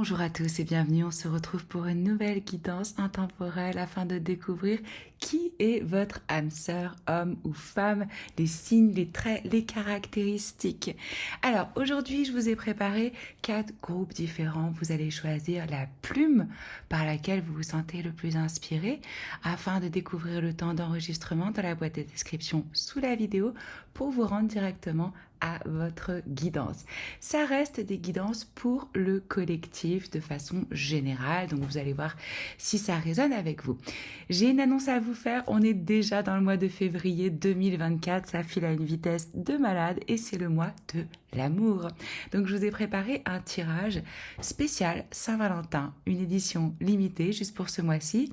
Bonjour à tous et bienvenue, on se retrouve pour une nouvelle guidance intemporelle afin de découvrir qui est votre âme sœur, homme ou femme, les signes, les traits, les caractéristiques. Alors aujourd'hui je vous ai préparé 4 groupes différents, vous allez choisir la plume par laquelle vous vous sentez le plus inspiré afin de découvrir le temps d'enregistrement dans la boîte de description sous la vidéo pour vous rendre directement à votre guidance. Ça reste des guidances pour le collectif de façon générale, donc vous allez voir si ça résonne avec vous. J'ai une annonce à vous faire, on est déjà dans le mois de février 2024, ça file à une vitesse de malade et c'est le mois de l'amour. Donc je vous ai préparé un tirage spécial Saint-Valentin, une édition limitée juste pour ce mois-ci,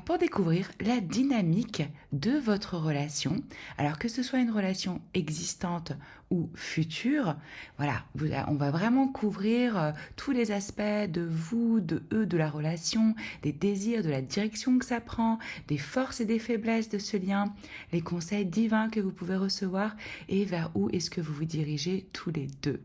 pour découvrir la dynamique de votre relation. Alors que ce soit une relation existante ou future, voilà, on va vraiment couvrir tous les aspects de vous, de eux, de la relation, des désirs, de la direction que ça prend, des forces et des faiblesses de ce lien, les conseils divins que vous pouvez recevoir et vers où est-ce que vous vous dirigez tous les deux.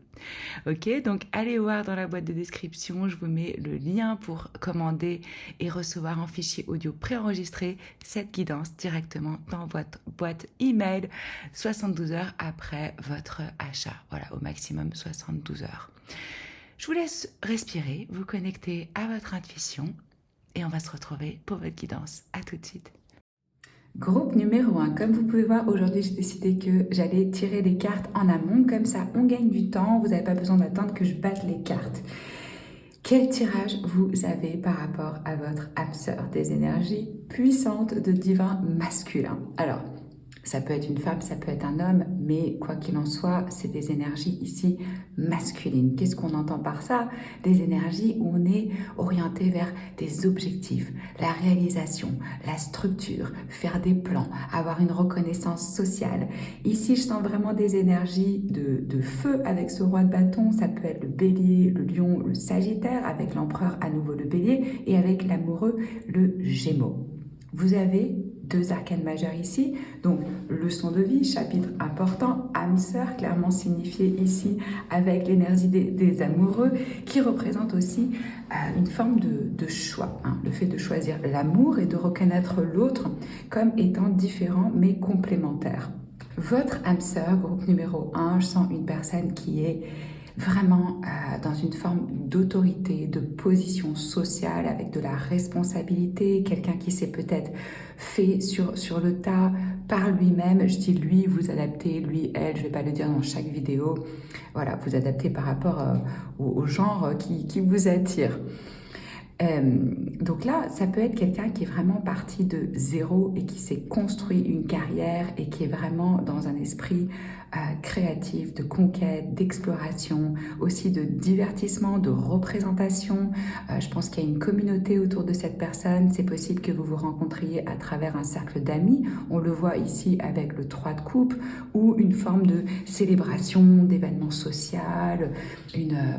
Ok, donc allez voir dans la boîte de description, je vous mets le lien pour commander et recevoir en fichier audio préenregistré cette guidance directement dans votre boîte email 72 heures après votre achat. Voilà, au maximum 72 heures. Je vous laisse respirer, vous connecter à votre intuition et on va se retrouver pour votre guidance. À tout de suite. Groupe numéro 1, comme vous pouvez voir, aujourd'hui j'ai décidé que j'allais tirer les cartes en amont, comme ça on gagne du temps, vous n'avez pas besoin d'attendre que je batte les cartes. Quel tirage vous avez par rapport à votre âme sœur? Des énergies puissantes de divin masculin. Alors, ça peut être une femme, ça peut être un homme, mais quoi qu'il en soit, c'est des énergies ici masculines. Qu'est-ce qu'on entend par ça? Des énergies où on est orienté vers des objectifs, la réalisation, la structure, faire des plans, avoir une reconnaissance sociale. Ici, je sens vraiment des énergies de feu avec ce roi de bâton. Ça peut être le bélier, le lion, le sagittaire, avec l'empereur à nouveau le bélier, et avec l'amoureux, le gémeaux. Vous avez 2 arcanes majeures ici, donc leçon de vie, chapitre important, âme sœur, clairement signifié ici avec l'énergie des amoureux, qui représente aussi une forme de choix, hein, le fait de choisir l'amour et de reconnaître l'autre comme étant différent mais complémentaire. Votre âme sœur, groupe numéro 1, je sens une personne qui est vraiment dans une forme d'autorité, de position sociale, avec de la responsabilité, quelqu'un qui s'est peut-être fait sur le tas par lui-même. Je dis lui, vous adaptez, lui, elle, je ne vais pas le dire dans chaque vidéo. Voilà, vous adaptez par rapport au genre qui vous attire. Donc là, ça peut être quelqu'un qui est vraiment parti de zéro et qui s'est construit une carrière et qui est vraiment dans un esprit créatif, de conquête, d'exploration, aussi de divertissement, de représentation. Je pense qu'il y a une communauté autour de cette personne. C'est possible que vous vous rencontriez à travers un cercle d'amis. On le voit ici avec le 3 de coupe ou une forme de célébration, d'événements social,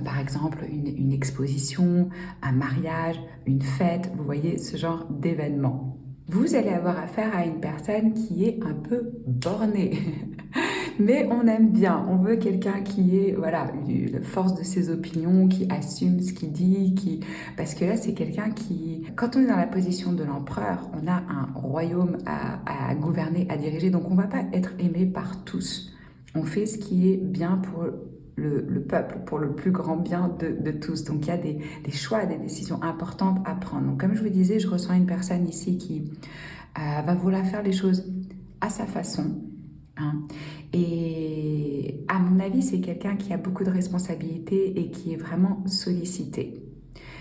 par exemple une exposition, un mariage, une fête, vous voyez ce genre d'événement. Vous allez avoir affaire à une personne qui est un peu bornée. Mais on aime bien, on veut quelqu'un qui est, voilà, la force de ses opinions, qui assume ce qu'il dit, parce que là, c'est quelqu'un qui, quand on est dans la position de l'empereur, on a un royaume à gouverner, à diriger, donc on ne va pas être aimé par tous. On fait ce qui est bien pour le peuple, pour le plus grand bien de tous. Donc il y a des choix, des décisions importantes à prendre. Donc comme je vous disais, je ressens une personne ici qui va vouloir faire les choses à sa façon. Hein. Et à mon avis, c'est quelqu'un qui a beaucoup de responsabilités et qui est vraiment sollicité.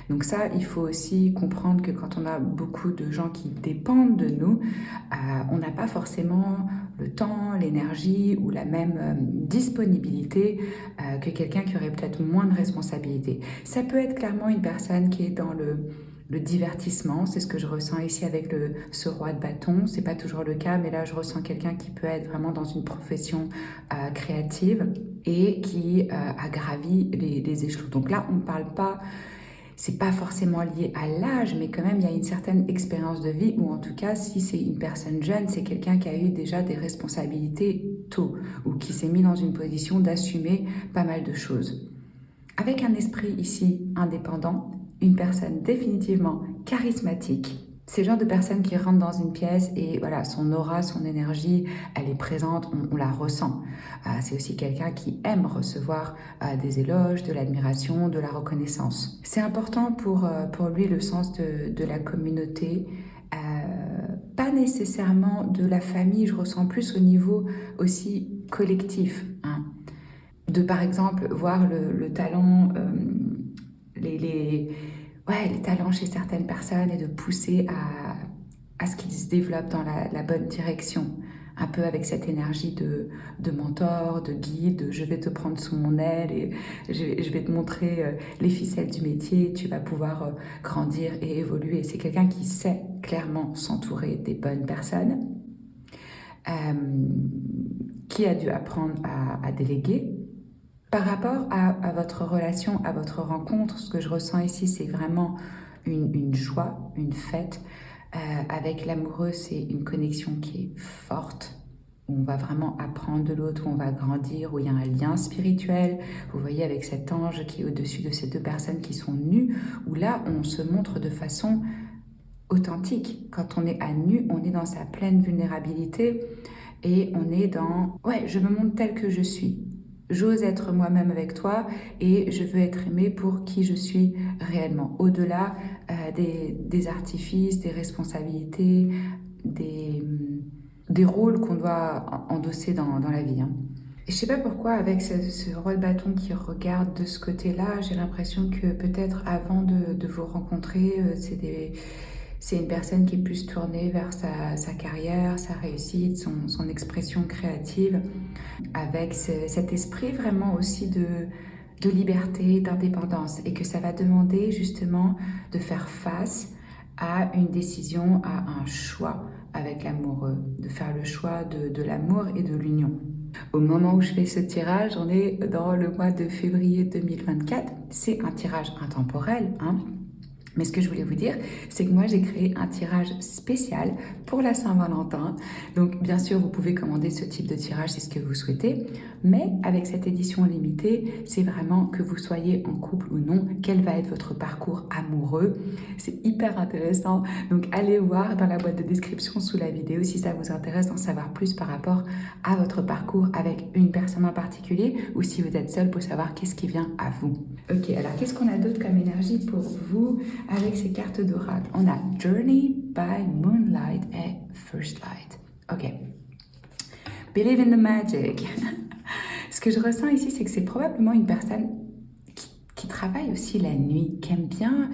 Donc ça, il faut aussi comprendre que quand on a beaucoup de gens qui dépendent de nous, on n'a pas forcément le temps, l'énergie ou la même disponibilité que quelqu'un qui aurait peut-être moins de responsabilités. Ça peut être clairement une personne qui est dans le divertissement, c'est ce que je ressens ici avec ce roi de bâton. C'est pas toujours le cas, mais là je ressens quelqu'un qui peut être vraiment dans une profession créative et qui a gravi les échelons. Donc là, on ne parle pas, c'est pas forcément lié à l'âge, mais quand même il y a une certaine expérience de vie, ou en tout cas si c'est une personne jeune, c'est quelqu'un qui a eu déjà des responsabilités tôt, ou qui s'est mis dans une position d'assumer pas mal de choses. Avec un esprit ici indépendant, une personne définitivement charismatique. C'est le genre de personne qui rentre dans une pièce et voilà, son aura, son énergie, elle est présente, on la ressent. C'est aussi quelqu'un qui aime recevoir des éloges, de l'admiration, de la reconnaissance. C'est important pour lui le sens de la communauté, pas nécessairement de la famille, je ressens plus au niveau aussi collectif, hein. De par exemple voir le talent, les, ouais, les talents chez certaines personnes et de pousser à ce qu'ils se développent dans la bonne direction. Un peu avec cette énergie de mentor, de guide, de je vais te prendre sous mon aile et je vais te montrer les ficelles du métier, tu vas pouvoir grandir et évoluer. C'est quelqu'un qui sait clairement s'entourer des bonnes personnes, euh, qui a dû apprendre à déléguer. Par rapport à votre relation, à votre rencontre, ce que je ressens ici, c'est vraiment une joie, une fête. Avec l'amoureux, c'est une connexion qui est forte, où on va vraiment apprendre de l'autre, où on va grandir, où il y a un lien spirituel. Vous voyez, avec cet ange qui est au-dessus de ces deux personnes qui sont nues, où là, on se montre de façon authentique. Quand on est à nu, on est dans sa pleine vulnérabilité et on est dans « ouais, je me montre tel que je suis ». J'ose être moi-même avec toi et je veux être aimée pour qui je suis réellement, au-delà des artifices, des responsabilités, des rôles qu'on doit endosser dans la vie, hein. Et je sais pas pourquoi, avec ce roi de bâton qui regarde de ce côté-là, j'ai l'impression que peut-être avant de vous rencontrer, c'est une personne qui est plus tournée vers sa carrière, sa réussite, son expression créative, avec cet esprit vraiment aussi de liberté, d'indépendance, et que ça va demander justement de faire face à une décision, à un choix avec l'amoureux, de faire le choix de l'amour et de l'union. Au moment où je fais ce tirage, on est dans le mois de février 2024. C'est un tirage intemporel, hein. Mais ce que je voulais vous dire, c'est que moi, j'ai créé un tirage spécial pour la Saint-Valentin. Donc, bien sûr, vous pouvez commander ce type de tirage si c'est ce que vous souhaitez. Mais avec cette édition limitée, c'est vraiment que vous soyez en couple ou non, quel va être votre parcours amoureux. C'est hyper intéressant. Donc, allez voir dans la boîte de description sous la vidéo si ça vous intéresse d'en savoir plus par rapport à votre parcours avec une personne en particulier ou si vous êtes seul pour savoir qu'est-ce qui vient à vous. Ok, alors qu'est-ce qu'on a d'autre comme énergie pour vous avec ces cartes d'oracle? On a Journey by Moonlight et First Light. Ok. Believe in the magic. Ce que je ressens ici, c'est que c'est probablement une personne qui travaille aussi la nuit, qui aime bien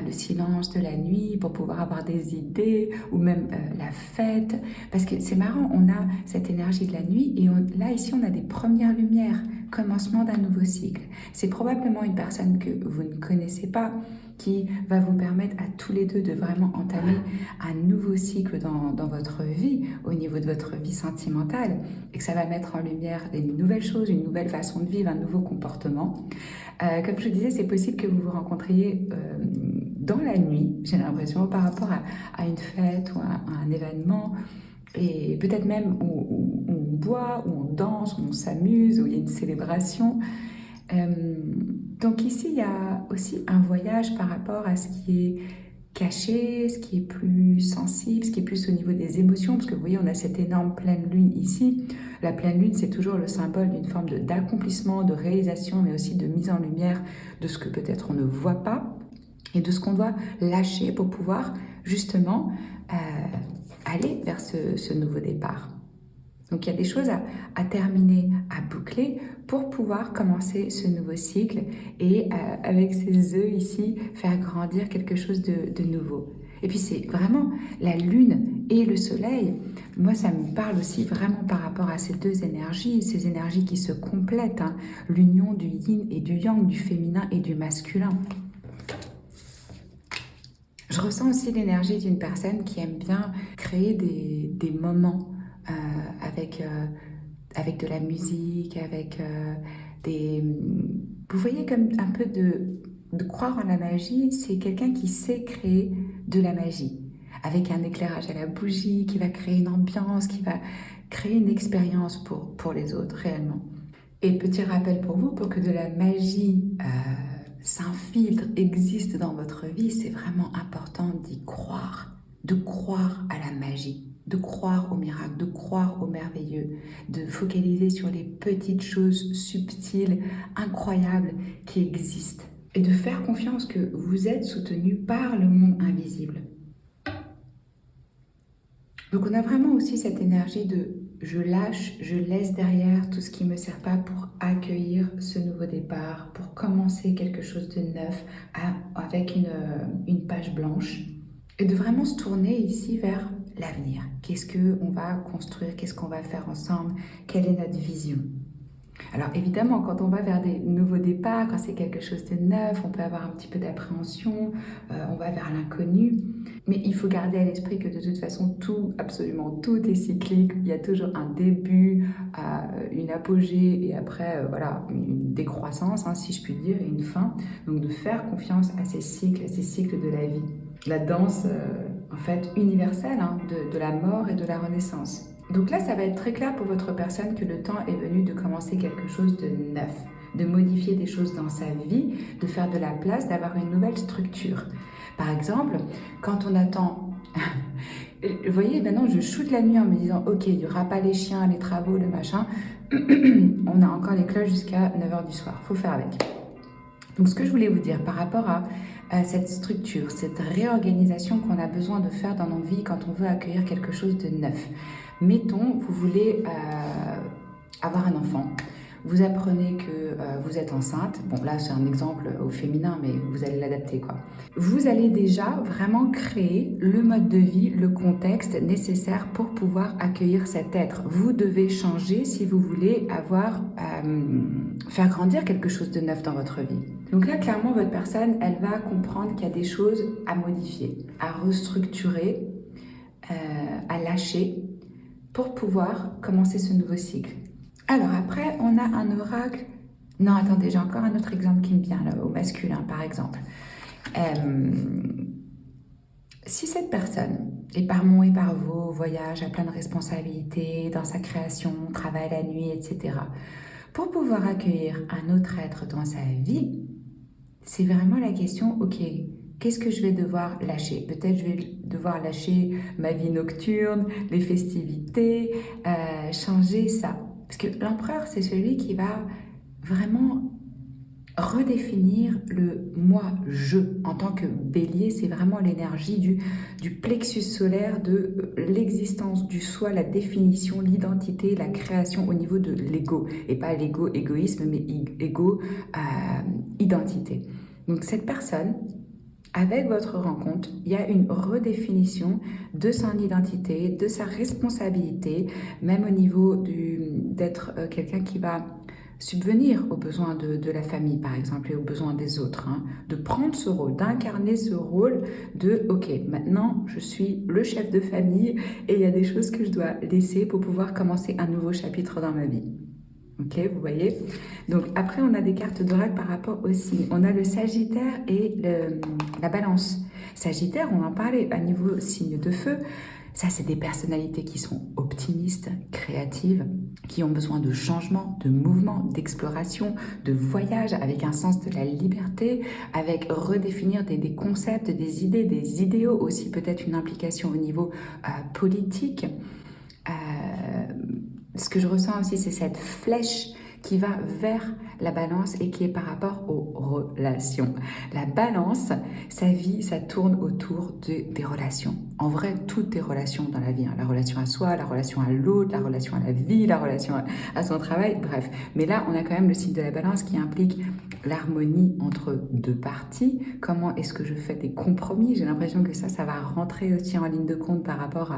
le silence de la nuit pour pouvoir avoir des idées ou même la fête. Parce que c'est marrant, on a cette énergie de la nuit et là, ici, on a des premières lumières, commencement d'un nouveau cycle. C'est probablement une personne que vous ne connaissez pas qui va vous permettre à tous les deux de vraiment entamer un nouveau cycle dans votre vie, au niveau de votre vie sentimentale, et que ça va mettre en lumière une nouvelle chose, une nouvelle façon de vivre, un nouveau comportement. Comme je disais, c'est possible que vous vous rencontriez dans la nuit, j'ai l'impression, par rapport à une fête ou à un événement, et peut-être même où on boit, où on danse, où on s'amuse, où il y a une célébration. Donc ici, il y a aussi un voyage par rapport à ce qui est caché, ce qui est plus sensible, ce qui est plus au niveau des émotions, parce que vous voyez, on a cette énorme pleine lune ici. La pleine lune, c'est toujours le symbole d'une forme d'accomplissement, de réalisation, mais aussi de mise en lumière de ce que peut-être on ne voit pas et de ce qu'on doit lâcher pour pouvoir justement aller vers ce nouveau départ. Donc il y a des choses à terminer, à boucler pour pouvoir commencer ce nouveau cycle et avec ces œufs ici, faire grandir quelque chose de nouveau. Et puis c'est vraiment la lune et le soleil. Moi, ça me parle aussi vraiment par rapport à ces deux énergies, ces énergies qui se complètent, hein, l'union du yin et du yang, du féminin et du masculin. Je ressens aussi l'énergie d'une personne qui aime bien créer des moments avec de la musique, avec des... Vous voyez comme un peu de croire en la magie, c'est quelqu'un qui sait créer de la magie, avec un éclairage à la bougie, qui va créer une ambiance, qui va créer une expérience pour les autres réellement. Et petit rappel pour vous, pour que de la magie s'infiltre, existe dans votre vie, c'est vraiment important d'y croire, de croire à la magie, de croire au miracle, de croire au merveilleux, de focaliser sur les petites choses subtiles, incroyables qui existent et de faire confiance que vous êtes soutenu par le monde invisible. Donc on a vraiment aussi cette énergie de je lâche, je laisse derrière tout ce qui ne me sert pas pour accueillir ce nouveau départ, pour commencer quelque chose de neuf avec une page blanche et de vraiment se tourner ici vers l'avenir. Qu'est-ce qu'on va construire, qu'est-ce qu'on va faire ensemble, quelle est notre vision? Alors évidemment, quand on va vers des nouveaux départs, quand c'est quelque chose de neuf, on peut avoir un petit peu d'appréhension, on va vers l'inconnu. Mais il faut garder à l'esprit que de toute façon, tout, absolument tout est cyclique. Il y a toujours un début, une apogée et après, voilà, une décroissance, hein, si je puis dire, et une fin. Donc de faire confiance à ces cycles de la vie. La danse, en fait, universelle, hein, de la mort et de la renaissance. Donc là, ça va être très clair pour votre personne que le temps est venu de commencer quelque chose de neuf, de modifier des choses dans sa vie, de faire de la place, d'avoir une nouvelle structure. Par exemple, quand on attend... Vous voyez, maintenant je shoote la nuit en me disant « Ok, il n'y aura pas les chiens, les travaux, le machin. » On a encore les cloches jusqu'à 9h du soir. Il faut faire avec. Donc ce que je voulais vous dire par rapport à cette structure, cette réorganisation qu'on a besoin de faire dans nos vies quand on veut accueillir quelque chose de neuf. Mettons, vous voulez avoir un enfant. Vous apprenez que vous êtes enceinte. Bon, là, c'est un exemple au féminin, mais vous allez l'adapter, quoi. Vous allez déjà vraiment créer le mode de vie, le contexte nécessaire pour pouvoir accueillir cet être. Vous devez changer si vous voulez faire grandir quelque chose de neuf dans votre vie. Donc là, clairement, votre personne, elle va comprendre qu'il y a des choses à modifier, à restructurer, à lâcher pour pouvoir commencer ce nouveau cycle. Alors après, on a un oracle. Non, attendez, j'ai encore un autre exemple qui me vient là, au masculin, par exemple. Si cette personne est par mon et par vos, voyage à plein de responsabilités, dans sa création, travaille la nuit, etc., pour pouvoir accueillir un autre être dans sa vie, c'est vraiment la question, ok, qu'est-ce que je vais devoir lâcher? Peut-être je vais devoir lâcher ma vie nocturne, les festivités, changer ça. Parce que l'empereur, c'est celui qui va vraiment redéfinir le moi-je en tant que bélier. C'est vraiment l'énergie du plexus solaire, de l'existence du soi, la définition, l'identité, la création au niveau de l'ego. Et pas l'ego égoïsme, mais ego identité. Donc cette personne, avec votre rencontre, il y a une redéfinition de son identité, de sa responsabilité, même au niveau d'être quelqu'un qui va subvenir aux besoins de la famille, par exemple, et aux besoins des autres, hein, de prendre ce rôle, d'incarner ce rôle de « Ok, maintenant, je suis le chef de famille et il y a des choses que je dois laisser pour pouvoir commencer un nouveau chapitre dans ma vie. » Ok, vous voyez. Donc après, on a des cartes d'oracle par rapport au signe. On a le Sagittaire et la Balance. Sagittaire, on en parlait à niveau signe de feu. Ça, c'est des personnalités qui sont optimistes, créatives, qui ont besoin de changement, de mouvement, d'exploration, de voyage, avec un sens de la liberté, avec redéfinir des concepts, des idées, des idéaux, aussi peut-être une implication au niveau politique. Ce que je ressens aussi, c'est cette flèche qui va vers la balance et qui est par rapport aux relations. La balance, sa vie, ça tourne autour des relations. En vrai, toutes les relations dans la vie, hein. La relation à soi, la relation à l'autre, la relation à la vie, la relation à son travail, bref. Mais là, on a quand même le signe de la balance qui implique l'harmonie entre deux parties. Comment est-ce que je fais des compromis? J'ai l'impression que ça va rentrer aussi en ligne de compte par rapport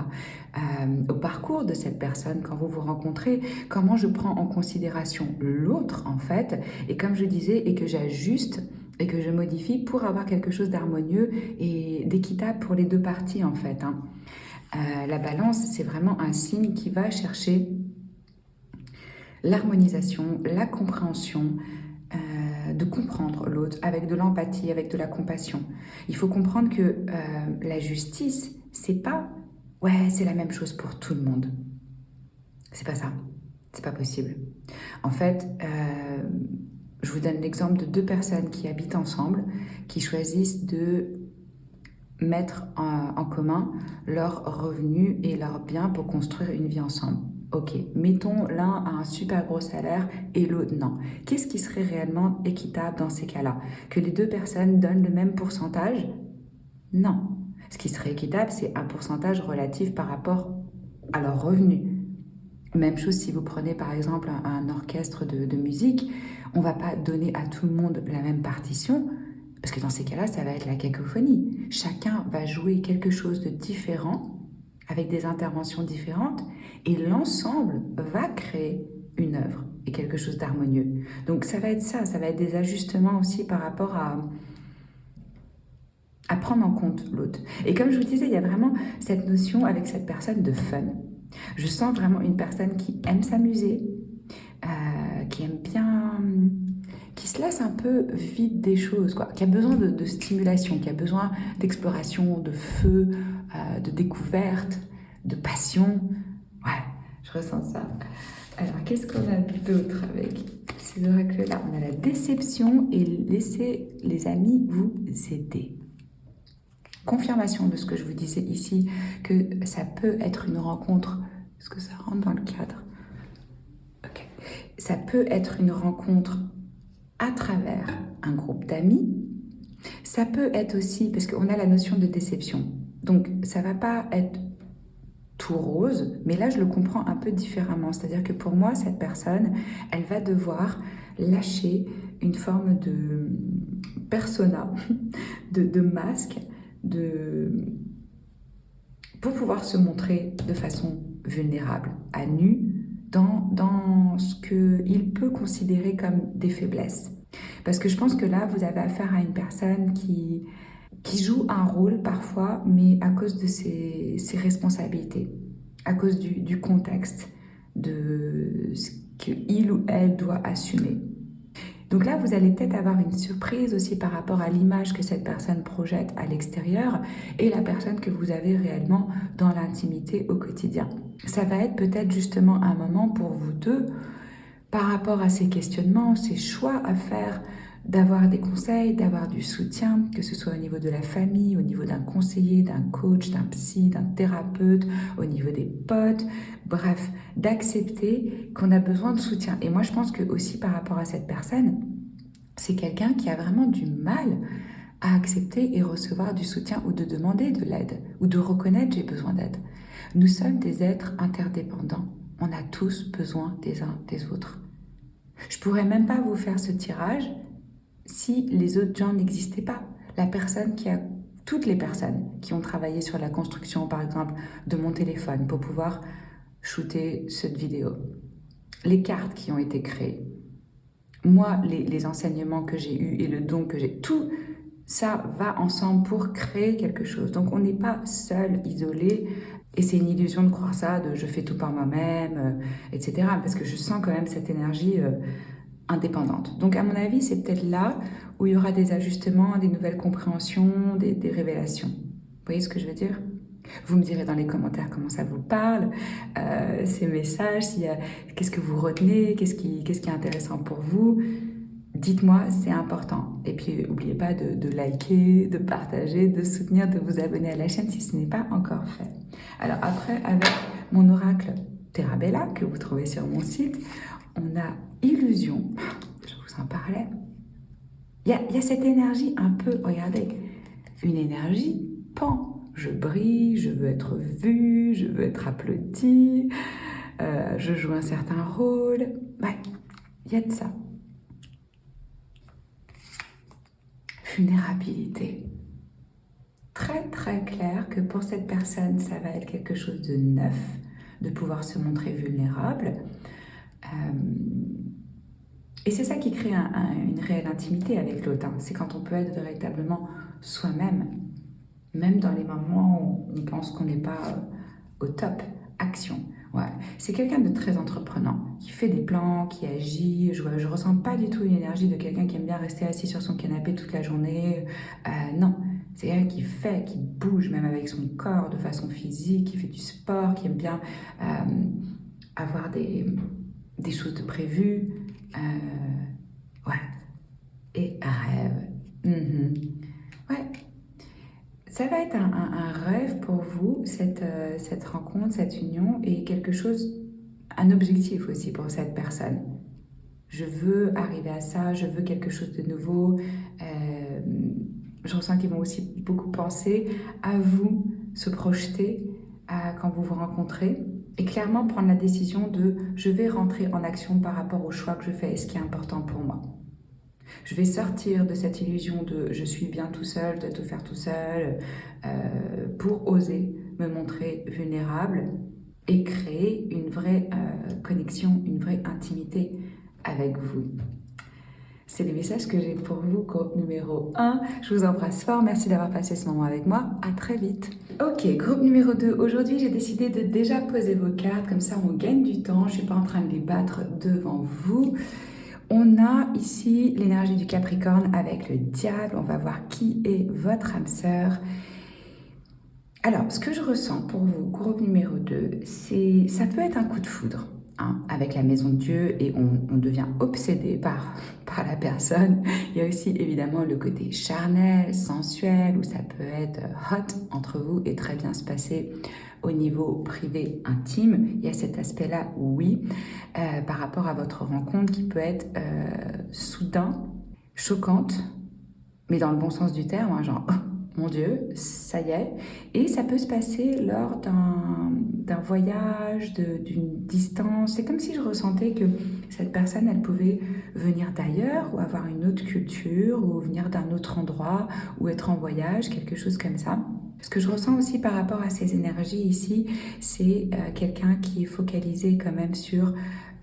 au parcours de cette personne quand vous vous rencontrez. Comment je prends en considération l'autre, en fait, et comme je disais, et que j'ajuste et que je modifie pour avoir quelque chose d'harmonieux et d'équitable pour les deux parties, en fait, hein. La balance, c'est vraiment un signe qui va chercher l'harmonisation, la compréhension, de comprendre l'autre avec de l'empathie, avec de la compassion. Il faut comprendre que la justice, c'est pas « ouais, c'est la même chose pour tout le monde ». C'est pas ça. C'est pas possible. En fait, je vous donne l'exemple de deux personnes qui habitent ensemble, qui choisissent de mettre en commun leurs revenus et leurs biens pour construire une vie ensemble. Ok, mettons l'un a un super gros salaire et l'autre non. Qu'est-ce qui serait réellement équitable dans ces cas-là? Que les deux personnes donnent le même pourcentage? Non. Ce qui serait équitable, c'est un pourcentage relatif par rapport à leurs revenus. Même chose si vous prenez par exemple un orchestre de musique, on ne va pas donner à tout le monde la même partition, parce que dans ces cas-là, ça va être la cacophonie. Chacun va jouer quelque chose de différent, avec des interventions différentes, et l'ensemble va créer une œuvre et quelque chose d'harmonieux. Donc ça va être ça va être des ajustements aussi par rapport à prendre en compte l'autre. Et comme je vous disais, il y a vraiment cette notion avec cette personne de fun. Je sens vraiment une personne qui aime s'amuser, qui aime bien, qui se laisse un peu vide des choses, quoi, qui a besoin de stimulation, qui a besoin d'exploration, de feu, de découverte, de passion. Ouais, je ressens ça. Alors, qu'est-ce qu'on a d'autre avec ces oracles-là? On a la déception et laisser les amis vous aider. Confirmation de ce que je vous disais ici, que ça peut être une rencontre. Est-ce que ça rentre dans le cadre? Ok. Ça peut être une rencontre à travers un groupe d'amis. Ça peut être aussi, parce qu'on a la notion de déception. Donc, ça ne va pas être tout rose, mais là, je le comprends un peu différemment. C'est-à-dire que pour moi, cette personne, elle va devoir lâcher une forme de persona, de masque, pour pouvoir se montrer de façon vulnérable, à nu, dans ce qu'il peut considérer comme des faiblesses. Parce que je pense que là, vous avez affaire à une personne qui joue un rôle parfois, mais à cause de ses responsabilités, à cause du contexte, de ce qu'il ou elle doit assumer. Donc là, vous allez peut-être avoir une surprise aussi par rapport à l'image que cette personne projette à l'extérieur et la personne que vous avez réellement dans l'intimité au quotidien. Ça va être peut-être justement un moment pour vous deux, par rapport à ces questionnements, ces choix à faire, d'avoir des conseils, d'avoir du soutien, que ce soit au niveau de la famille, au niveau d'un conseiller, d'un coach, d'un psy, d'un thérapeute, au niveau des potes, bref, d'accepter qu'on a besoin de soutien. Et moi, je pense que aussi par rapport à cette personne, c'est quelqu'un qui a vraiment du mal à accepter et recevoir du soutien ou de demander de l'aide ou de reconnaître j'ai besoin d'aide. Nous sommes des êtres interdépendants. On a tous besoin des uns des autres. Je pourrais même pas vous faire ce tirage si les autres gens n'existaient pas. Toutes les personnes qui ont travaillé sur la construction, par exemple, de mon téléphone pour pouvoir shooter cette vidéo, les cartes qui ont été créées, moi, les enseignements que j'ai eus et le don que j'ai, tout ça va ensemble pour créer quelque chose. Donc on n'est pas seul, isolé, et c'est une illusion de croire ça, de je fais tout par moi-même, etc. Parce que je sens quand même cette énergie indépendante. Donc à mon avis, c'est peut-être là où il y aura des ajustements, des nouvelles compréhensions, des révélations. Vous voyez ce que je veux dire? Vous me direz dans les commentaires comment ça vous parle, ces messages, qu'est-ce que vous retenez, qu'est-ce qui est intéressant pour vous. Dites-moi, c'est important. Et puis, n'oubliez pas de liker, de partager, de soutenir, de vous abonner à la chaîne si ce n'est pas encore fait. Alors après, avec mon oracle Terabella, que vous trouvez sur mon site, on a illusion. Je vous en parlais. Il y a cette énergie un peu, regardez, une énergie pan. Je brille, je veux être vue, je veux être applaudie, je joue un certain rôle. Ouais, il y a de ça. Vulnérabilité. Très très clair que pour cette personne, ça va être quelque chose de neuf, de pouvoir se montrer vulnérable. Et c'est ça qui crée une réelle intimité avec l'autre. C'est quand on peut être véritablement soi-même, même dans les moments où on pense qu'on n'est pas au top. Action. Ouais. C'est quelqu'un de très entreprenant, qui fait des plans, qui agit. Je ressens pas du tout une énergie de quelqu'un qui aime bien rester assis sur son canapé toute la journée. Non, c'est quelqu'un qui fait, qui bouge même avec son corps de façon physique, qui fait du sport, qui aime bien avoir des des choses de prévues, ouais, et rêve. Mhm. Ouais, ça va être un rêve pour vous, cette rencontre, cette union, et quelque chose, un objectif aussi pour cette personne. Je veux arriver à ça, je veux quelque chose de nouveau. Euh, je ressens qu'ils vont aussi beaucoup penser à vous, se projeter quand vous vous rencontrez et clairement prendre la décision de je vais rentrer en action par rapport au choix que je fais et ce qui est important pour moi. Je vais sortir de cette illusion de je suis bien tout seul, je dois tout faire tout seul, pour oser me montrer vulnérable et créer une vraie connexion, une vraie intimité avec vous. C'est le message que j'ai pour vous, groupe numéro 1. Je vous embrasse fort, merci d'avoir passé ce moment avec moi, à très vite. Ok, groupe numéro 2. Aujourd'hui, j'ai décidé de déjà poser vos cartes, comme ça on gagne du temps, je ne suis pas en train de les battre devant vous. On a ici l'énergie du Capricorne avec le diable, on va voir qui est votre âme sœur. Alors, ce que je ressens pour vous, groupe numéro 2, c'est ça peut être un coup de foudre. Hein, avec la maison de Dieu et on devient obsédé par la personne. Il y a aussi évidemment le côté charnel, sensuel, où ça peut être hot entre vous et très bien se passer au niveau privé, intime. Il y a cet aspect-là, oui, par rapport à votre rencontre qui peut être soudain, choquante, mais dans le bon sens du terme, hein, genre... Mon Dieu, ça y est. Et ça peut se passer lors d'un voyage, d'une distance. C'est comme si je ressentais que cette personne, elle pouvait venir d'ailleurs ou avoir une autre culture ou venir d'un autre endroit ou être en voyage, quelque chose comme ça. Ce que je ressens aussi par rapport à ces énergies ici, c'est quelqu'un qui est focalisé quand même sur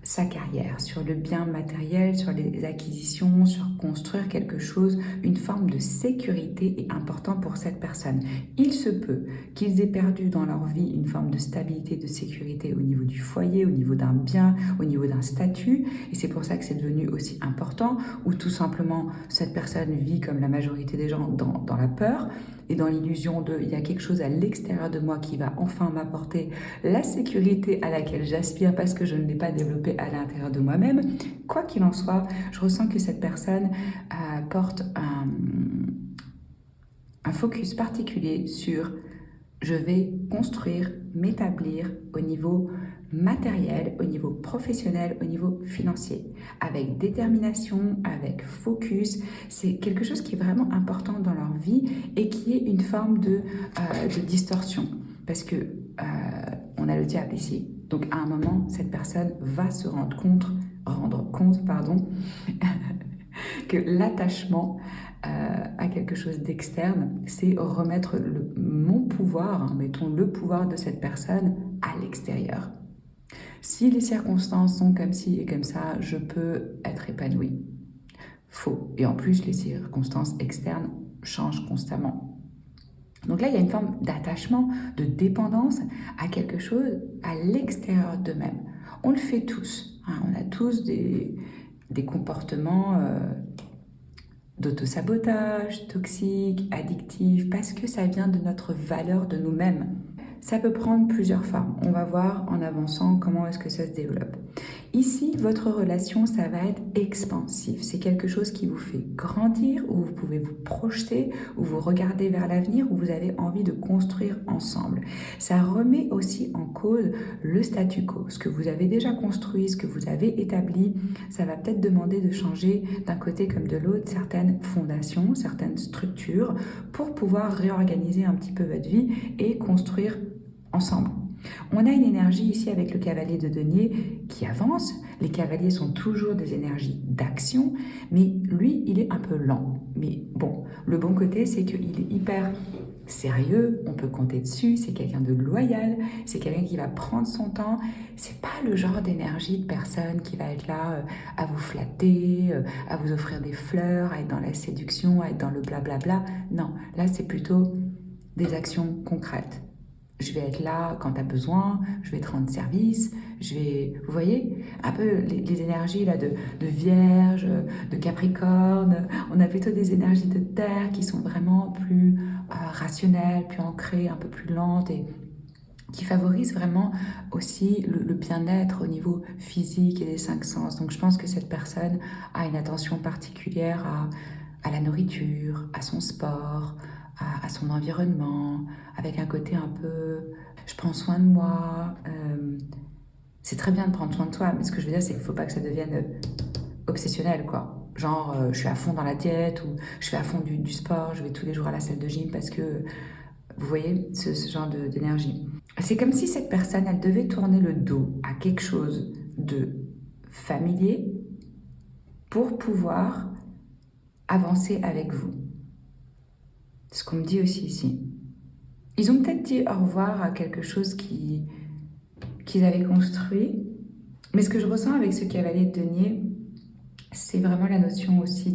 sa carrière, sur le bien matériel, sur les acquisitions, sur construire quelque chose, une forme de sécurité est important pour cette personne. Il se peut qu'ils aient perdu dans leur vie une forme de stabilité, de sécurité au niveau du foyer, au niveau d'un bien, au niveau d'un statut, et c'est pour ça que c'est devenu aussi important, ou tout simplement cette personne vit comme la majorité des gens dans la peur, et dans l'illusion de il y a quelque chose à l'extérieur de moi qui va enfin m'apporter la sécurité à laquelle j'aspire parce que je ne l'ai pas développée à l'intérieur de moi-même. Quoi qu'il en soit, je ressens que cette personne porte un focus particulier sur je vais construire, m'établir au niveau matériel, au niveau professionnel, au niveau financier, avec détermination, avec focus. C'est quelque chose qui est vraiment important dans leur vie et qui est une forme de distorsion. Parce que on a le diable ici. Donc à un moment, cette personne va se rendre compte que l'attachement à quelque chose d'externe, c'est remettre mon pouvoir, hein, mettons le pouvoir de cette personne à l'extérieur. Si les circonstances sont comme ci et comme ça, je peux être épanouie. Faux. Et en plus, les circonstances externes changent constamment. Donc là, il y a une forme d'attachement, de dépendance à quelque chose à l'extérieur d'eux-mêmes. On le fait tous. Hein, on a tous des comportements d'autosabotage, toxiques, addictifs, parce que ça vient de notre valeur de nous-mêmes. Ça peut prendre plusieurs formes. On va voir en avançant comment est-ce que ça se développe. Ici, votre relation, ça va être expansif. C'est quelque chose qui vous fait grandir, où vous pouvez vous projeter, où vous regardez vers l'avenir, où vous avez envie de construire ensemble. Ça remet aussi en cause le statu quo. Ce que vous avez déjà construit, ce que vous avez établi, ça va peut-être demander de changer d'un côté comme de l'autre certaines fondations, certaines structures pour pouvoir réorganiser un petit peu votre vie et construire ensemble. On a une énergie ici avec le cavalier de denier qui avance. Les cavaliers sont toujours des énergies d'action, mais lui, il est un peu lent. Mais bon, le bon côté, c'est qu'il est hyper sérieux, on peut compter dessus, c'est quelqu'un de loyal, c'est quelqu'un qui va prendre son temps. C'est pas le genre d'énergie de personne qui va être là à vous flatter, à vous offrir des fleurs, à être dans la séduction, à être dans le blablabla. Non, là, c'est plutôt des actions concrètes. Je vais être là quand tu as besoin, je vais te rendre service, vous voyez, un peu les énergies là de Vierge, de Capricorne, on a plutôt des énergies de Terre qui sont vraiment plus rationnelles, plus ancrées, un peu plus lentes et qui favorise vraiment aussi le bien-être au niveau physique et des cinq sens. Donc je pense que cette personne a une attention particulière à la nourriture, à son sport, à son environnement, avec un côté un peu je prends soin de moi. C'est très bien de prendre soin de toi, mais ce que je veux dire, c'est qu'il ne faut pas que ça devienne obsessionnel, quoi. Genre, je suis à fond dans la diète ou je fais à fond du sport, je vais tous les jours à la salle de gym parce que, vous voyez, ce genre d'énergie. C'est comme si cette personne, elle devait tourner le dos à quelque chose de familier pour pouvoir avancer avec vous. C'est ce qu'on me dit aussi ici. Ils ont peut-être dit au revoir à quelque chose qu'ils avaient construit, mais ce que je ressens avec ce cavalier de denier, c'est vraiment la notion aussi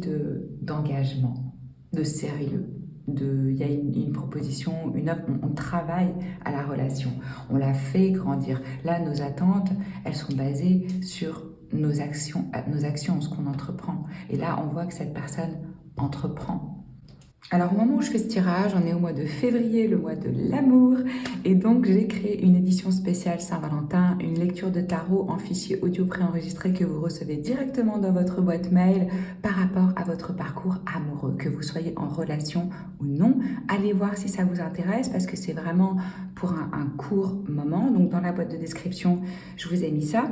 d'engagement, de sérieux. Il y a une proposition, une offre, on travaille à la relation, on la fait grandir. Là, nos attentes, elles sont basées sur nos actions, ce qu'on entreprend. Et là, on voit que cette personne entreprend. Alors au moment où je fais ce tirage, on est au mois de février, le mois de l'amour, et donc j'ai créé une édition spéciale Saint-Valentin, une lecture de tarot en fichier audio préenregistré que vous recevez directement dans votre boîte mail par rapport à votre parcours amoureux, que vous soyez en relation ou non. Allez voir si ça vous intéresse parce que c'est vraiment pour un court moment, donc dans la boîte de description, je vous ai mis ça,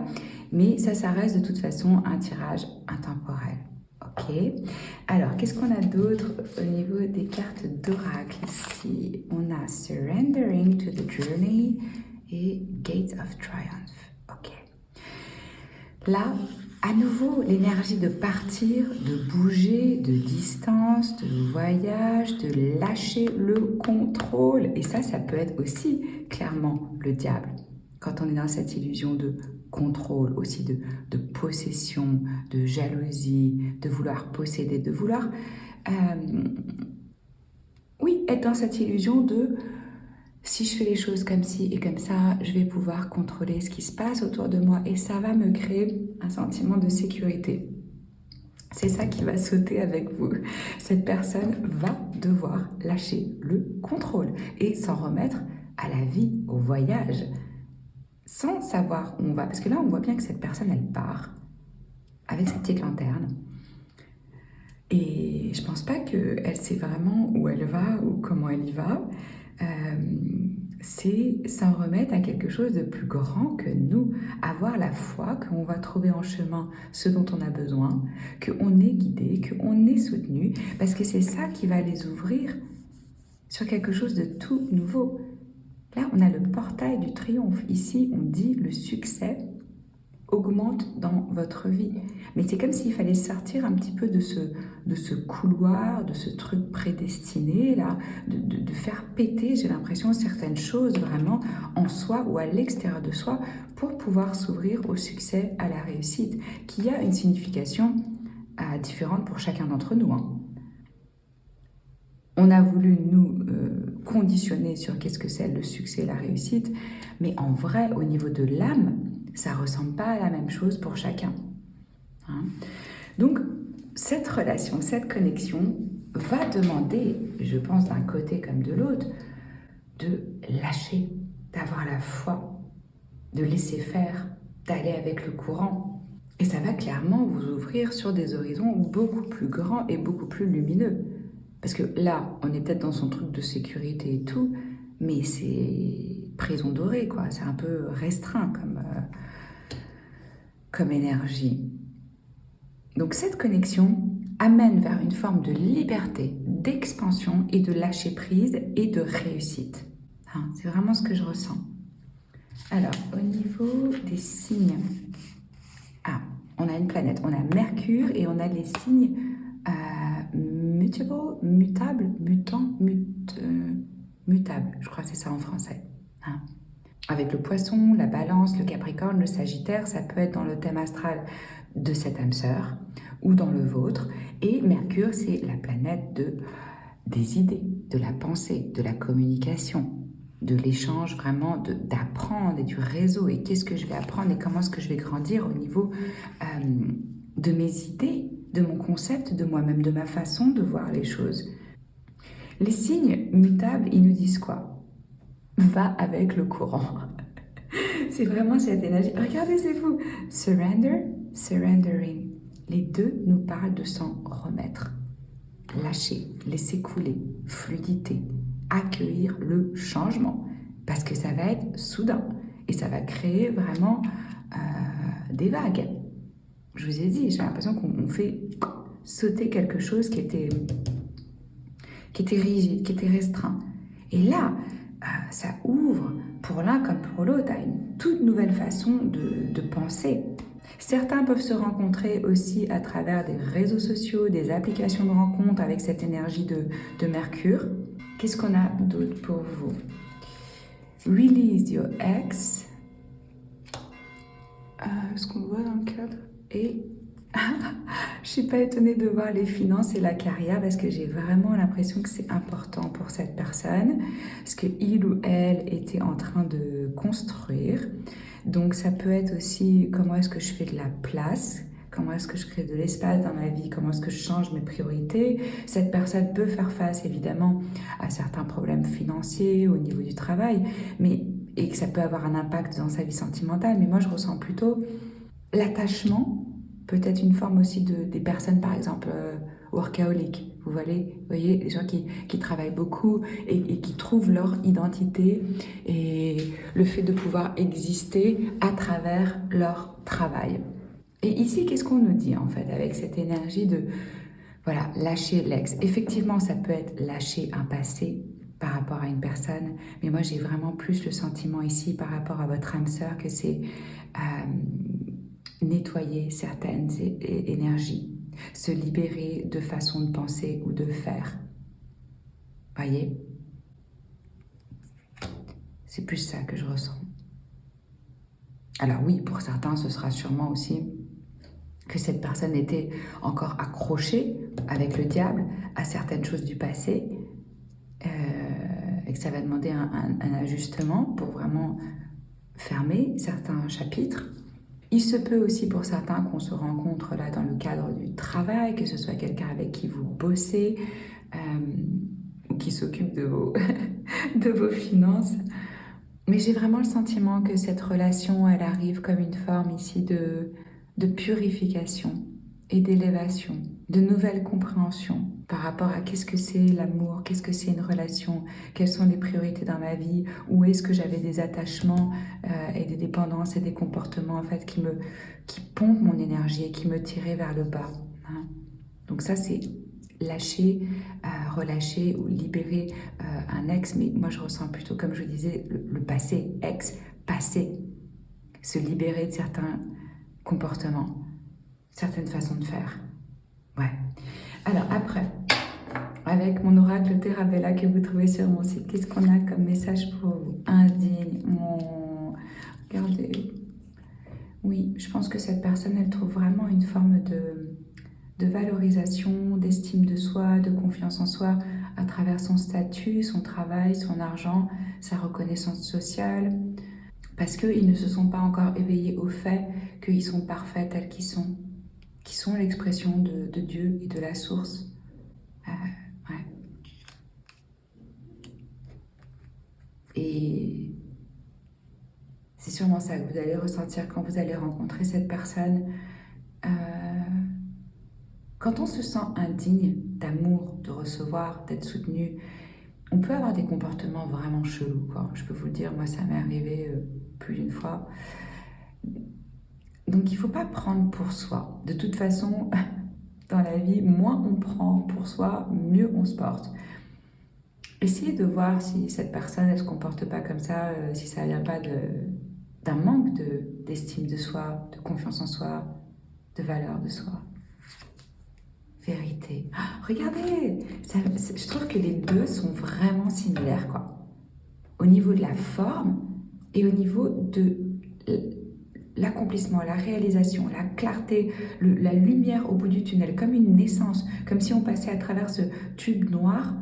mais ça reste de toute façon un tirage intemporel. Ok, alors qu'est-ce qu'on a d'autre au niveau des cartes d'oracle ici? On a Surrendering to the Journey et Gates of Triumph. Ok. Là, à nouveau, l'énergie de partir, de bouger, de distance, de voyage, de lâcher le contrôle. Et ça peut être aussi clairement le diable. Quand on est dans cette illusion de contrôle, aussi de possession, de jalousie, de vouloir posséder, de vouloir, oui, être dans cette illusion de si je fais les choses comme ci et comme ça, je vais pouvoir contrôler ce qui se passe autour de moi et ça va me créer un sentiment de sécurité. C'est ça qui va sauter avec vous. Cette personne va devoir lâcher le contrôle et s'en remettre à la vie, au voyage, sans savoir où on va. Parce que là, on voit bien que cette personne, elle part avec sa petite lanterne. Et je pense pas qu'elle sait vraiment où elle va ou comment elle y va. C'est s'en remettre à quelque chose de plus grand que nous. Avoir la foi qu'on va trouver en chemin ce dont on a besoin, qu'on est guidé, qu'on est soutenu. Parce que c'est ça qui va les ouvrir sur quelque chose de tout nouveau. Là, on a le portail du triomphe. Ici, on dit le succès augmente dans votre vie. Mais c'est comme s'il fallait sortir un petit peu de ce couloir, de ce truc prédestiné, là, de faire péter, j'ai l'impression, certaines choses vraiment en soi ou à l'extérieur de soi pour pouvoir s'ouvrir au succès, à la réussite, qui a une signification différente pour chacun d'entre nous. On a voulu nous conditionner sur qu'est-ce que c'est le succès, la réussite, mais en vrai, au niveau de l'âme, ça ne ressemble pas à la même chose pour chacun. Donc, cette relation, cette connexion va demander, je pense d'un côté comme de l'autre, de lâcher, d'avoir la foi, de laisser faire, d'aller avec le courant. Et ça va clairement vous ouvrir sur des horizons beaucoup plus grands et beaucoup plus lumineux. Parce que là, on est peut-être dans son truc de sécurité et tout, mais c'est prison dorée, quoi. C'est un peu restreint comme énergie. Donc cette connexion amène vers une forme de liberté, d'expansion et de lâcher prise et de réussite. C'est vraiment ce que je ressens. Alors, au niveau des signes, on a une planète, on a Mercure et on a les signes mutable, mutable, mutant, mutable, je crois que c'est ça en français. Avec le poisson, la balance, le capricorne, le sagittaire, ça peut être dans le thème astral de cette âme sœur ou dans le vôtre. Et Mercure, c'est la planète des idées, de la pensée, de la communication, de l'échange vraiment, d'apprendre et du réseau. Et qu'est-ce que je vais apprendre et comment est-ce que je vais grandir au niveau de mes idées, de mon concept, de moi-même, de ma façon de voir les choses. Les signes mutables, ils nous disent quoi? va avec le courant. C'est vraiment cette énergie. Regardez, c'est fou. Surrender, surrendering. Les deux nous parlent de s'en remettre. Lâcher, laisser couler, fluidité, accueillir le changement. Parce que ça va être soudain. Et ça va créer vraiment des vagues. Je vous ai dit, j'ai l'impression qu'on fait sauter quelque chose qui était rigide, qui était restreint. Et là, ça ouvre pour l'un comme pour l'autre à une toute nouvelle façon de penser. Certains peuvent se rencontrer aussi à travers des réseaux sociaux, des applications de rencontres avec cette énergie de Mercure. Qu'est-ce qu'on a d'autre pour vous? Release your ex. Ce qu'on voit dans le cadre. Et je suis pas étonnée de voir les finances et la carrière parce que j'ai vraiment l'impression que c'est important pour cette personne, parce qu'il ou elle était en train de construire. Donc ça peut être aussi comment est-ce que je fais de la place, comment est-ce que je crée de l'espace dans ma vie, comment est-ce que je change mes priorités. Cette personne peut faire face évidemment à certains problèmes financiers au niveau du travail, et que ça peut avoir un impact dans sa vie sentimentale, mais moi je ressens plutôt l'attachement, peut-être une forme aussi des personnes par exemple workaholiques. Vous voyez les gens qui travaillent beaucoup et qui trouvent leur identité et le fait de pouvoir exister à travers leur travail. Et ici, qu'est-ce qu'on nous dit en fait avec cette énergie de voilà, lâcher l'ex? Effectivement, ça peut être lâcher un passé par rapport à une personne, mais moi j'ai vraiment plus le sentiment ici par rapport à votre âme sœur que c'est nettoyer certaines énergies, se libérer de façons de penser ou de faire. Voyez? C'est plus ça que je ressens. Alors oui, pour certains, ce sera sûrement aussi que cette personne était encore accrochée avec le diable à certaines choses du passé et que ça va demander un ajustement pour vraiment fermer certains chapitres. Il se peut aussi pour certains qu'on se rencontre là dans le cadre du travail, que ce soit quelqu'un avec qui vous bossez ou qui s'occupe de de vos finances. Mais j'ai vraiment le sentiment que cette relation, elle arrive comme une forme ici de purification et d'élévation, de nouvelle compréhension par rapport à qu'est-ce que c'est l'amour, qu'est-ce que c'est une relation, quelles sont les priorités dans ma vie, où est-ce que j'avais des attachements et des dépendances et des comportements en fait qui pompent mon énergie et qui me tiraient vers le bas. Hein. Donc ça c'est lâcher, relâcher ou libérer un ex, mais moi je ressens plutôt comme je disais le passé, ex, passé, se libérer de certains comportements, certaines façons de faire. Ouais. Alors après, avec mon oracle Terra-Bella que vous trouvez sur mon site, qu'est-ce qu'on a comme message pour vous? Indigne, regardez. Oui, je pense que cette personne, elle trouve vraiment une forme de valorisation, d'estime de soi, de confiance en soi à travers son statut, son travail, son argent, sa reconnaissance sociale, parce qu'ils ne se sont pas encore éveillés au fait qu'ils sont parfaits tels qu'ils sont, qui sont l'expression de Dieu et de la source. Ouais. Et c'est sûrement ça que vous allez ressentir quand vous allez rencontrer cette personne. Quand on se sent indigne d'amour, de recevoir, d'être soutenu, on peut avoir des comportements vraiment chelous, quoi. Je peux vous le dire, moi ça m'est arrivé plus d'une fois. Donc il ne faut pas prendre pour soi. De toute façon, dans la vie, moins on prend pour soi, mieux on se porte. Essayez de voir si cette personne ne se comporte pas comme ça, si ça ne vient pas d'un manque d'estime de soi, de confiance en soi, de valeur de soi. Vérité. Oh, regardez, je trouve que les deux sont vraiment similaires, quoi. Au niveau de la forme et au niveau de l'accomplissement, la réalisation, la clarté, la lumière au bout du tunnel, comme une naissance, comme si on passait à travers ce tube noir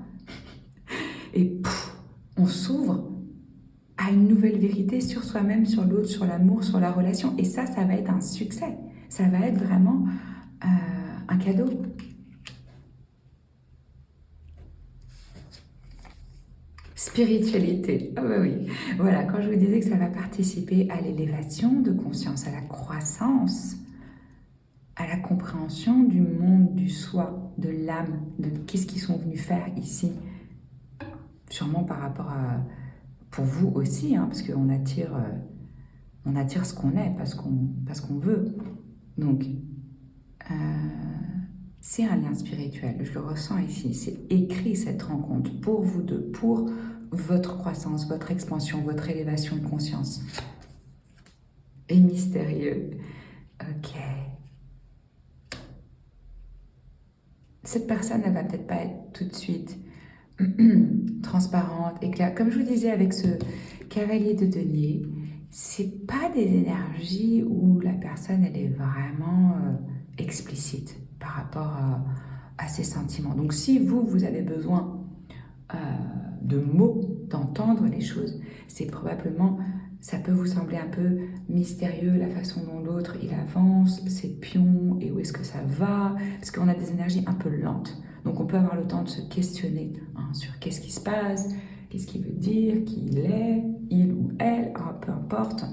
et pouf, on s'ouvre à une nouvelle vérité sur soi-même, sur l'autre, sur l'amour, sur la relation. Et ça va être un succès. Ça va être vraiment un cadeau. Spiritualité, ah bah oui. Voilà, quand je vous disais que ça va participer à l'élévation de conscience, à la croissance, à la compréhension du monde, du soi, de l'âme, de qu'est-ce qu'ils sont venus faire ici. Sûrement par rapport à, pour vous aussi, hein, parce on attire ce qu'on est, parce qu'on veut. Donc, c'est un lien spirituel, je le ressens ici. C'est écrit cette rencontre pour vous deux, pour votre croissance, votre expansion, votre élévation de conscience. Et mystérieux. Ok. Cette personne, elle va peut-être pas être tout de suite transparente et claire. Comme je vous disais avec ce cavalier de denier, c'est pas des énergies où la personne, elle est vraiment explicite par rapport à ses sentiments. Donc si vous avez besoin de mots, d'entendre les choses, c'est probablement, ça peut vous sembler un peu mystérieux la façon dont l'autre il avance, ses pions et où est-ce que ça va, parce qu'on a des énergies un peu lentes. Donc on peut avoir le temps de se questionner sur qu'est-ce qui se passe, qu'est-ce qu'il veut dire, qui il est, il ou elle, peu importe.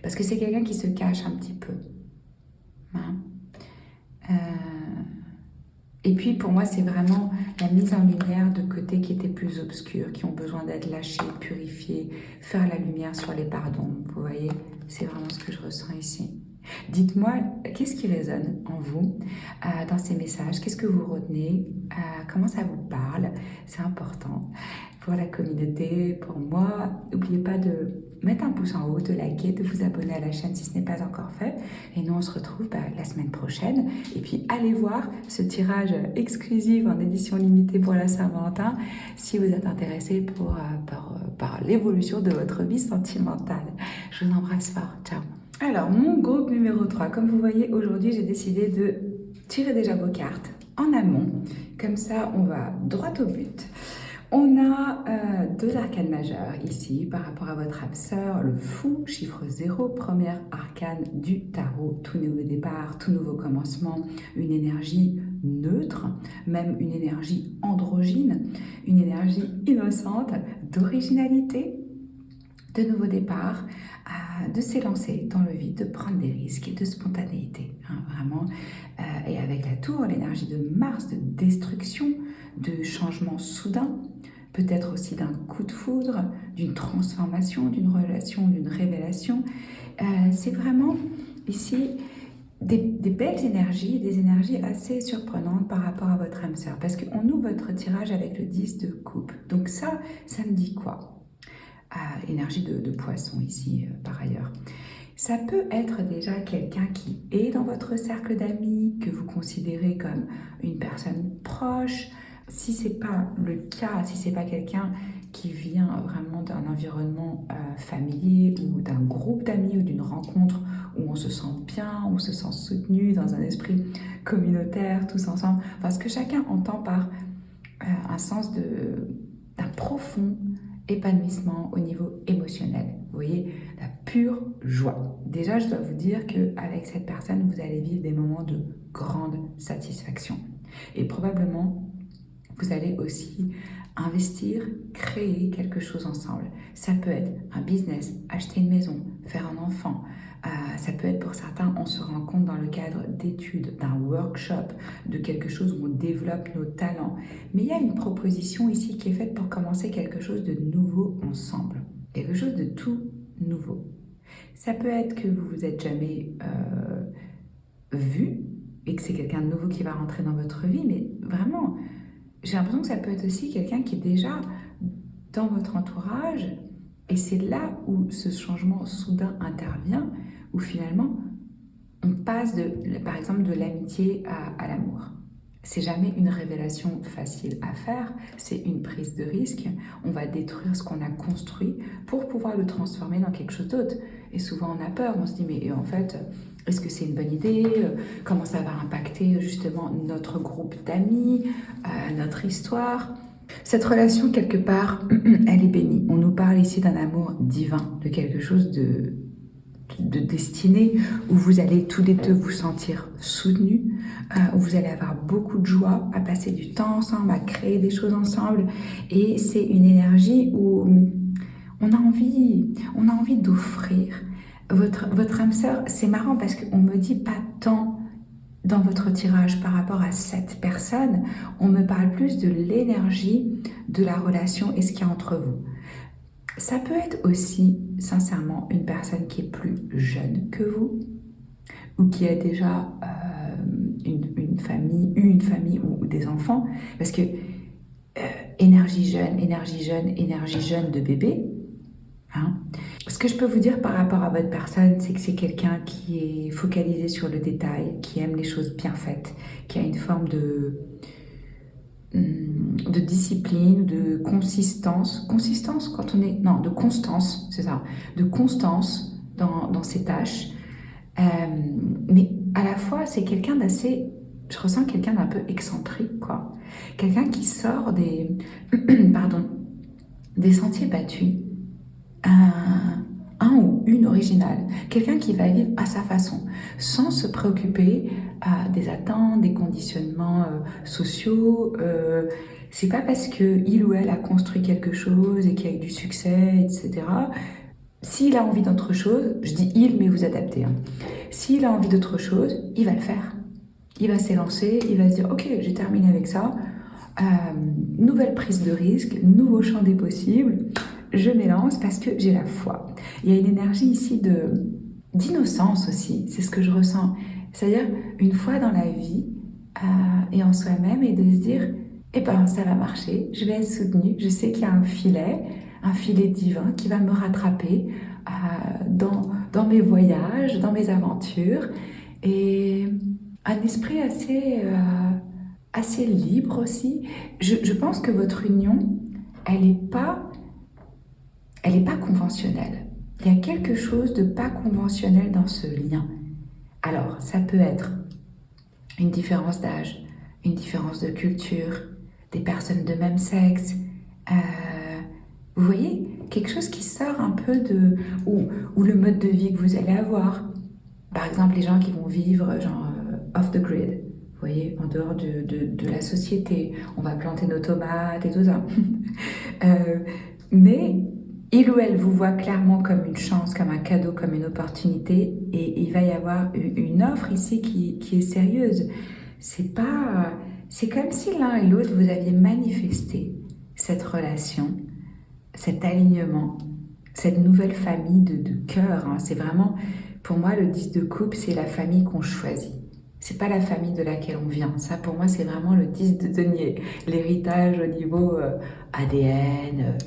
Parce que c'est quelqu'un qui se cache un petit peu. Hein. Et puis pour moi, c'est vraiment la mise en lumière de côtés qui étaient plus obscurs, qui ont besoin d'être lâchés, purifiés, faire la lumière sur les pardons. Vous voyez, c'est vraiment ce que je ressens ici. Dites-moi, qu'est-ce qui résonne en vous dans ces messages? Qu'est-ce que vous retenez? Comment ça vous parle? C'est important pour la communauté, pour moi. N'oubliez pas de mettre un pouce en haut, de liker, de vous abonner à la chaîne si ce n'est pas encore fait. Et nous, on se retrouve la semaine prochaine. Et puis, allez voir ce tirage exclusif en édition limitée pour la Saint-Valentin si vous êtes intéressé par l'évolution de votre vie sentimentale. Je vous embrasse fort. Ciao. Alors, mon groupe numéro 3, comme vous voyez, aujourd'hui, j'ai décidé de tirer déjà vos cartes en amont. Comme ça, on va droit au but. On a deux arcanes majeures ici par rapport à votre âme sœur, le fou, chiffre 0, première arcane du tarot, tout nouveau départ, tout nouveau commencement, une énergie neutre, même une énergie androgyne, une énergie innocente, d'originalité, de nouveau départ, de s'élancer dans le vide, de prendre des risques et de spontanéité, vraiment. Et avec la tour, l'énergie de Mars, de destruction, de changement soudain, peut-être aussi d'un coup de foudre, d'une transformation, d'une relation, d'une révélation. C'est vraiment ici des belles énergies, des énergies assez surprenantes par rapport à votre âme sœur, parce qu'on ouvre votre tirage avec le 10 de coupe. Donc ça me dit quoi? Énergie de poisson ici, par ailleurs. Ça peut être déjà quelqu'un qui est dans votre cercle d'amis, que vous considérez comme une personne proche. Si ce n'est pas le cas, si ce n'est pas quelqu'un qui vient vraiment d'un environnement familier ou d'un groupe d'amis ou d'une rencontre où on se sent bien, où on se sent soutenu dans un esprit communautaire, tous ensemble. Enfin, ce que chacun entend par un sens d'un profond épanouissement au niveau émotionnel. Vous voyez, la pure joie. Déjà, je dois vous dire qu'avec cette personne, vous allez vivre des moments de grande satisfaction. Et probablement, vous allez aussi investir, créer quelque chose ensemble. Ça peut être un business, acheter une maison, faire un enfant. Ça peut être pour certains, on se rencontre dans le cadre d'études, d'un workshop, de quelque chose où on développe nos talents. Mais il y a une proposition ici qui est faite pour commencer quelque chose de nouveau ensemble. Quelque chose de tout nouveau. Ça peut être que vous vous êtes jamais vu et que c'est quelqu'un de nouveau qui va rentrer dans votre vie, mais vraiment, j'ai l'impression que ça peut être aussi quelqu'un qui est déjà dans votre entourage et c'est là où ce changement soudain intervient, où finalement on passe par exemple de l'amitié à l'amour. C'est jamais une révélation facile à faire, c'est une prise de risque. On va détruire ce qu'on a construit pour pouvoir le transformer dans quelque chose d'autre. Et souvent on a peur, on se dit mais en fait, est-ce que c'est une bonne idée? Comment ça va impacter justement notre groupe d'amis, notre histoire? Cette relation, quelque part, elle est bénie. On nous parle ici d'un amour divin, de quelque chose de destinée, où vous allez tous les deux vous sentir soutenus, où vous allez avoir beaucoup de joie à passer du temps ensemble, à créer des choses ensemble. Et c'est une énergie où on a envie d'offrir. Votre âme sœur, c'est marrant parce qu'on ne me dit pas tant dans votre tirage par rapport à cette personne, on me parle plus de l'énergie de la relation et ce qu'il y a entre vous. Ça peut être aussi, sincèrement, une personne qui est plus jeune que vous ou qui a déjà une famille ou des enfants. Parce que énergie jeune de bébé. Hein. Ce que je peux vous dire par rapport à votre personne, c'est que c'est quelqu'un qui est focalisé sur le détail, qui aime les choses bien faites, qui a une forme de discipline, de consistance quand on est... Non, de constance, c'est ça. De constance dans ses tâches. Mais à la fois, c'est quelqu'un d'assez... Je ressens quelqu'un d'un peu excentrique, quoi. Quelqu'un qui sort des... pardon, des sentiers battus. Un ou une originale, quelqu'un qui va vivre à sa façon, sans se préoccuper des attentes, des conditionnements sociaux. C'est pas parce que il ou elle a construit quelque chose et qu'il y a eu du succès, etc. S'il a envie d'autre chose, je dis il, mais vous adaptez. Hein. S'il a envie d'autre chose, il va le faire. Il va s'élancer, il va se dire ok, j'ai terminé avec ça. Nouvelle prise de risque, nouveau champ des possibles. Je m'élance parce que j'ai la foi. Il y a une énergie ici d'innocence aussi, c'est ce que je ressens. C'est-à-dire une foi dans la vie et en soi-même et de se dire, eh ben ça va marcher, je vais être soutenue, je sais qu'il y a un filet divin qui va me rattraper dans mes voyages, dans mes aventures. Et un esprit assez libre aussi. Je pense que votre union, elle n'est pas conventionnelle. Il y a quelque chose de pas conventionnel dans ce lien. Alors, ça peut être une différence d'âge, une différence de culture, des personnes de même sexe. Vous voyez, quelque chose qui sort un peu de... ou le mode de vie que vous allez avoir. Par exemple, les gens qui vont vivre genre off the grid. Vous voyez, en dehors de la société. On va planter nos tomates et tout ça. Mais il ou elle vous voit clairement comme une chance, comme un cadeau, comme une opportunité. Et il va y avoir une offre ici qui est sérieuse. C'est comme si l'un et l'autre, vous aviez manifesté cette relation, cet alignement, cette nouvelle famille de cœur. Hein. C'est vraiment, pour moi, le 10 de coupe, c'est la famille qu'on choisit. C'est pas la famille de laquelle on vient. Ça, pour moi, c'est vraiment le 10 de denier. L'héritage au niveau ADN,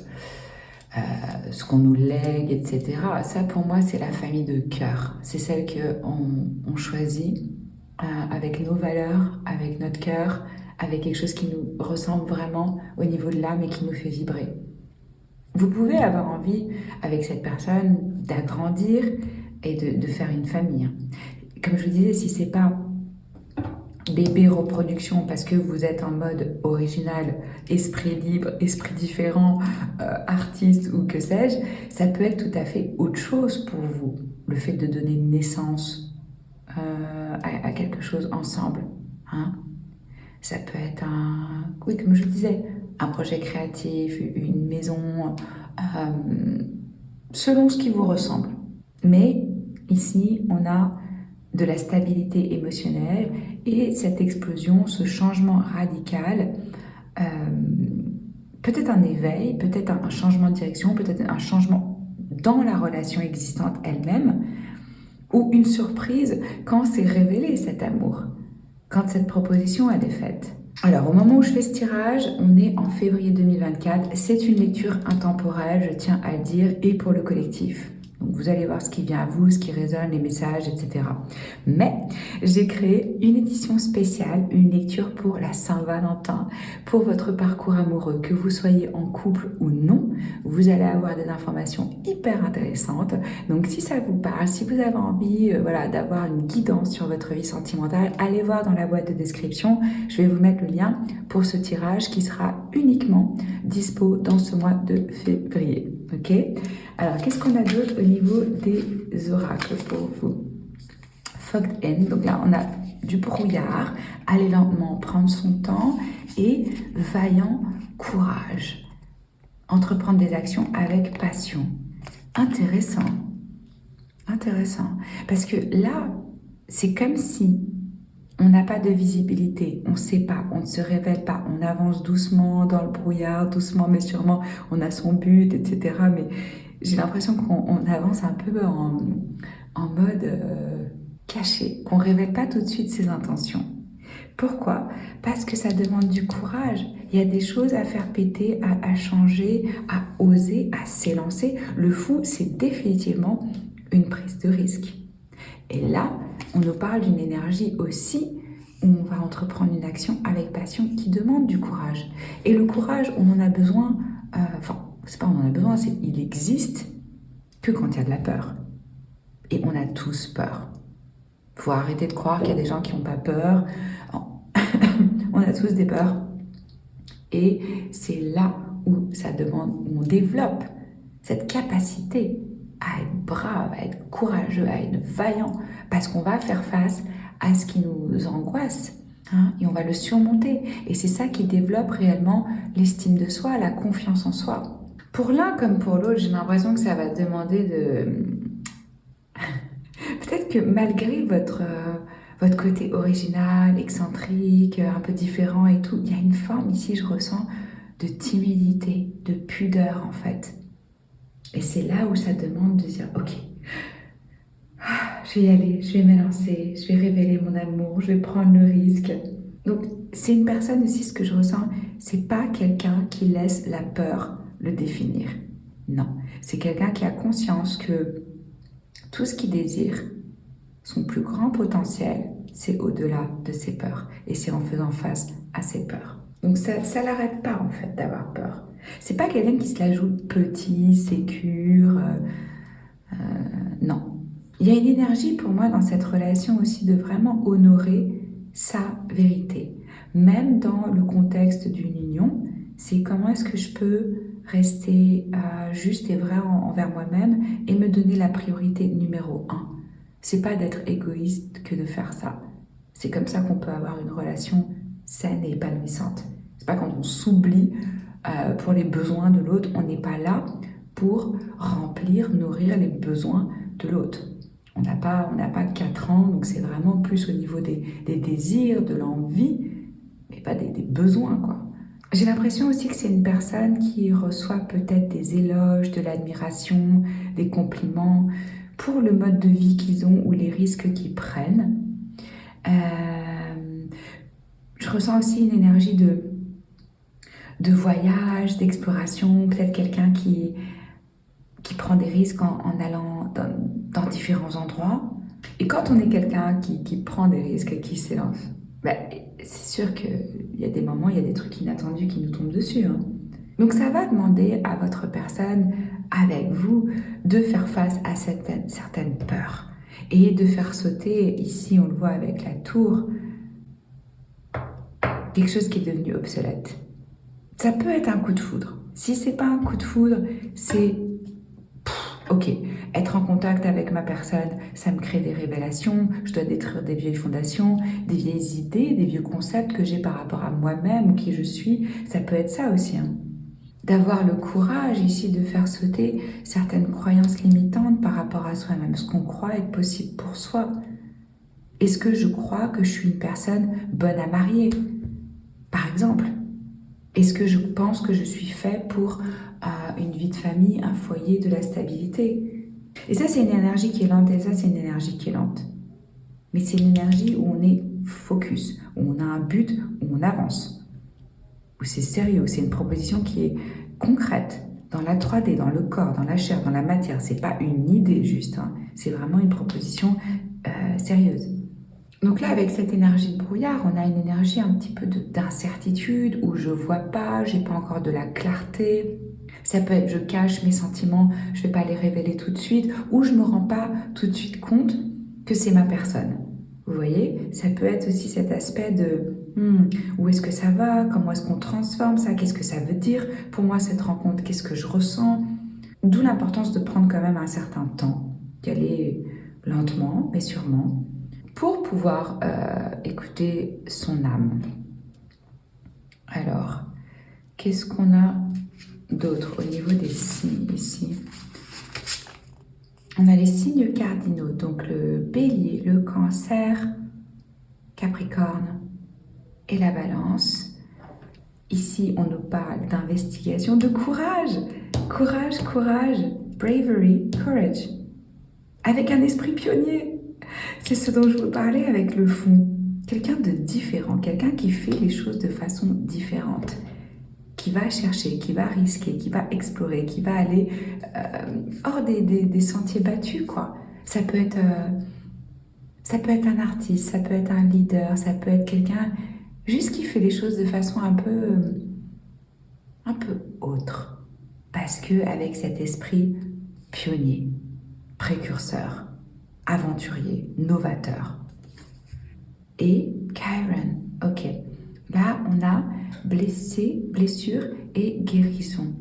ce qu'on nous lègue, etc. Ça, pour moi, c'est la famille de cœur. C'est celle qu'on choisit avec nos valeurs, avec notre cœur, avec quelque chose qui nous ressemble vraiment au niveau de l'âme et qui nous fait vibrer. Vous pouvez avoir envie, avec cette personne, d'agrandir et de faire une famille. Comme je vous disais, si c'est pas bébé reproduction parce que vous êtes en mode original, esprit libre, esprit différent, artiste ou que sais-je, ça peut être tout à fait autre chose pour vous. Le fait de donner naissance à quelque chose ensemble. Hein. Ça peut être oui, comme je le disais, un projet créatif, une maison, selon ce qui vous ressemble. Mais ici, on a de la stabilité émotionnelle et cette explosion, ce changement radical, peut-être un éveil, peut-être un changement de direction, peut-être un changement dans la relation existante elle-même, ou une surprise quand c'est révélé cet amour, quand cette proposition elle est faite. Alors, au moment où je fais ce tirage, on est en février 2024. C'est une lecture intemporelle, je tiens à le dire, et pour le collectif. Donc, vous allez voir ce qui vient à vous, ce qui résonne, les messages, etc. Mais j'ai créé une édition spéciale, une lecture pour la Saint-Valentin, pour votre parcours amoureux, que vous soyez en couple ou non. Vous allez avoir des informations hyper intéressantes. Donc, si ça vous parle, si vous avez envie d'avoir une guidance sur votre vie sentimentale, allez voir dans la boîte de description. Je vais vous mettre le lien pour ce tirage qui sera uniquement dispo dans ce mois de février. ok? Alors, qu'est-ce qu'on a d'autre au niveau des oracles pour vous? Fogged in, donc là, on a du brouillard, aller lentement, prendre son temps, et vaillant courage. Entreprendre des actions avec passion. Intéressant. Intéressant. Parce que là, c'est comme si on n'a pas de visibilité, on ne sait pas, on ne se révèle pas, on avance doucement dans le brouillard, doucement mais sûrement, on a son but, etc. Mais j'ai l'impression qu'on avance un peu en mode caché, qu'on ne révèle pas tout de suite ses intentions. Pourquoi? Parce que ça demande du courage. Il y a des choses à faire péter, à changer, à oser, à s'élancer. Le fou, c'est définitivement une prise de risque. Et là, on nous parle d'une énergie aussi où on va entreprendre une action avec passion qui demande du courage. Et le courage, on en a besoin, c'est pas on en a besoin, c'est il existe que quand il y a de la peur. Et on a tous peur. Il faut arrêter de croire qu'il y a des gens qui n'ont pas peur. On a tous des peurs. Et c'est là où ça demande, où on développe cette capacité à être brave, à être courageux, à être vaillant, parce qu'on va faire face à ce qui nous angoisse, hein, et on va le surmonter. Et c'est ça qui développe réellement l'estime de soi, la confiance en soi. Pour l'un comme pour l'autre, j'ai l'impression que ça va demander de... Peut-être que malgré votre côté original, excentrique, un peu différent et tout, il y a une forme ici, je ressens, de timidité, de pudeur en fait. Et c'est là où ça demande de dire, ok, je vais y aller, je vais m'élancer, je vais révéler mon amour, je vais prendre le risque. Donc c'est une personne aussi, ce que je ressens, c'est pas quelqu'un qui laisse la peur le définir. Non, c'est quelqu'un qui a conscience que tout ce qu'il désire, son plus grand potentiel, c'est au-delà de ses peurs. Et c'est en faisant face à ses peurs. Donc ça ne l'arrête pas en fait d'avoir peur. C'est pas quelqu'un qui se la joue petit, sécure. Non. Il y a une énergie pour moi dans cette relation aussi de vraiment honorer sa vérité. Même dans le contexte d'une union, c'est comment est-ce que je peux rester juste et vrai envers moi-même et me donner la priorité numéro 1. C'est pas d'être égoïste que de faire ça. C'est comme ça qu'on peut avoir une relation saine et épanouissante. C'est pas quand on s'oublie pour les besoins de l'autre, on n'est pas là pour remplir, nourrir les besoins de l'autre. On n'a pas 4 ans, donc c'est vraiment plus au niveau des désirs, de l'envie, mais pas des besoins, quoi. J'ai l'impression aussi que c'est une personne qui reçoit peut-être des éloges, de l'admiration, des compliments pour le mode de vie qu'ils ont ou les risques qu'ils prennent. Je ressens aussi une énergie de voyage, d'exploration, peut-être quelqu'un qui prend des risques en allant dans différents endroits. Et quand on est quelqu'un qui prend des risques, qui s'élance, c'est sûr qu'il y a des moments, il y a des trucs inattendus qui nous tombent dessus. Hein. Donc ça va demander à votre personne, avec vous, de faire face à certaines peurs et de faire sauter, ici on le voit avec la tour, quelque chose qui est devenu obsolète. Ça peut être un coup de foudre. Si c'est pas un coup de foudre, c'est ok, être en contact avec ma personne, ça me crée des révélations, je dois détruire des vieilles fondations, des vieilles idées, des vieux concepts que j'ai par rapport à moi-même ou qui je suis, ça peut être ça aussi. Hein. D'avoir le courage ici de faire sauter certaines croyances limitantes par rapport à soi-même, ce qu'on croit être possible pour soi. Est-ce que je crois que je suis une personne bonne à marier, par exemple? Est-ce que je pense que je suis fait pour une vie de famille, un foyer, de la stabilité? Et ça, c'est une énergie qui est lente, et ça, c'est une énergie qui est lente. Mais c'est une énergie où on est focus, où on a un but, où on avance, où c'est sérieux, où c'est une proposition qui est concrète, dans la 3D, dans le corps, dans la chair, dans la matière. C'est pas une idée juste, hein. C'est vraiment une proposition sérieuse. Donc là, avec cette énergie de brouillard, on a une énergie un petit peu d'incertitude, où je vois pas, j'ai pas encore de la clarté. Ça peut être je cache mes sentiments, je vais pas les révéler tout de suite, ou je me rends pas tout de suite compte que c'est ma personne. Vous voyez, ça peut être aussi cet aspect de où est-ce que ça va, comment est-ce qu'on transforme ça, qu'est-ce que ça veut dire pour moi cette rencontre, qu'est-ce que je ressens. D'où l'importance de prendre quand même un certain temps, d'y aller lentement mais sûrement, pour pouvoir écouter son âme. Alors, qu'est-ce qu'on a d'autre au niveau des signes ici? On a les signes cardinaux, donc le bélier, le cancer, capricorne et la balance. Ici, on nous parle d'investigation, de courage. Courage, courage, bravery, courage. Avec un esprit pionnier. C'est ce dont je vous parlais avec le fond. Quelqu'un de différent, quelqu'un qui fait les choses de façon différente, qui va chercher, qui va risquer, qui va explorer, qui va aller hors des sentiers battus, quoi. Ça peut être un artiste, ça peut être un leader, ça peut être quelqu'un juste qui fait les choses de façon un peu autre. Parce que avec cet esprit pionnier, précurseur, aventurier, novateur. Et Chiron, ok. Là, on a blessé, blessure et guérison.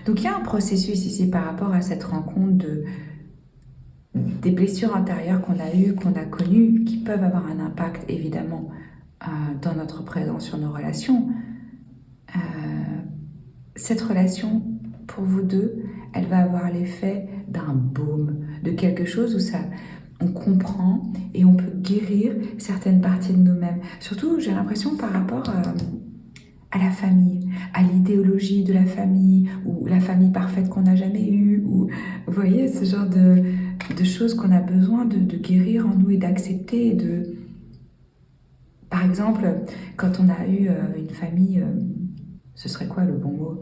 Donc, il y a un processus ici par rapport à cette rencontre des blessures intérieures qu'on a eues, qu'on a connues, qui peuvent avoir un impact, évidemment, dans notre présence sur nos relations. Cette relation, pour vous deux, elle va avoir l'effet d'un baume, de quelque chose où on comprend et on peut guérir certaines parties de nous-mêmes. Surtout, j'ai l'impression par rapport à la famille, à l'idéologie de la famille, ou la famille parfaite qu'on n'a jamais eue, ou vous voyez, ce genre de choses qu'on a besoin de guérir en nous et d'accepter. Par exemple, quand on a eu une famille, ce serait quoi le bon mot,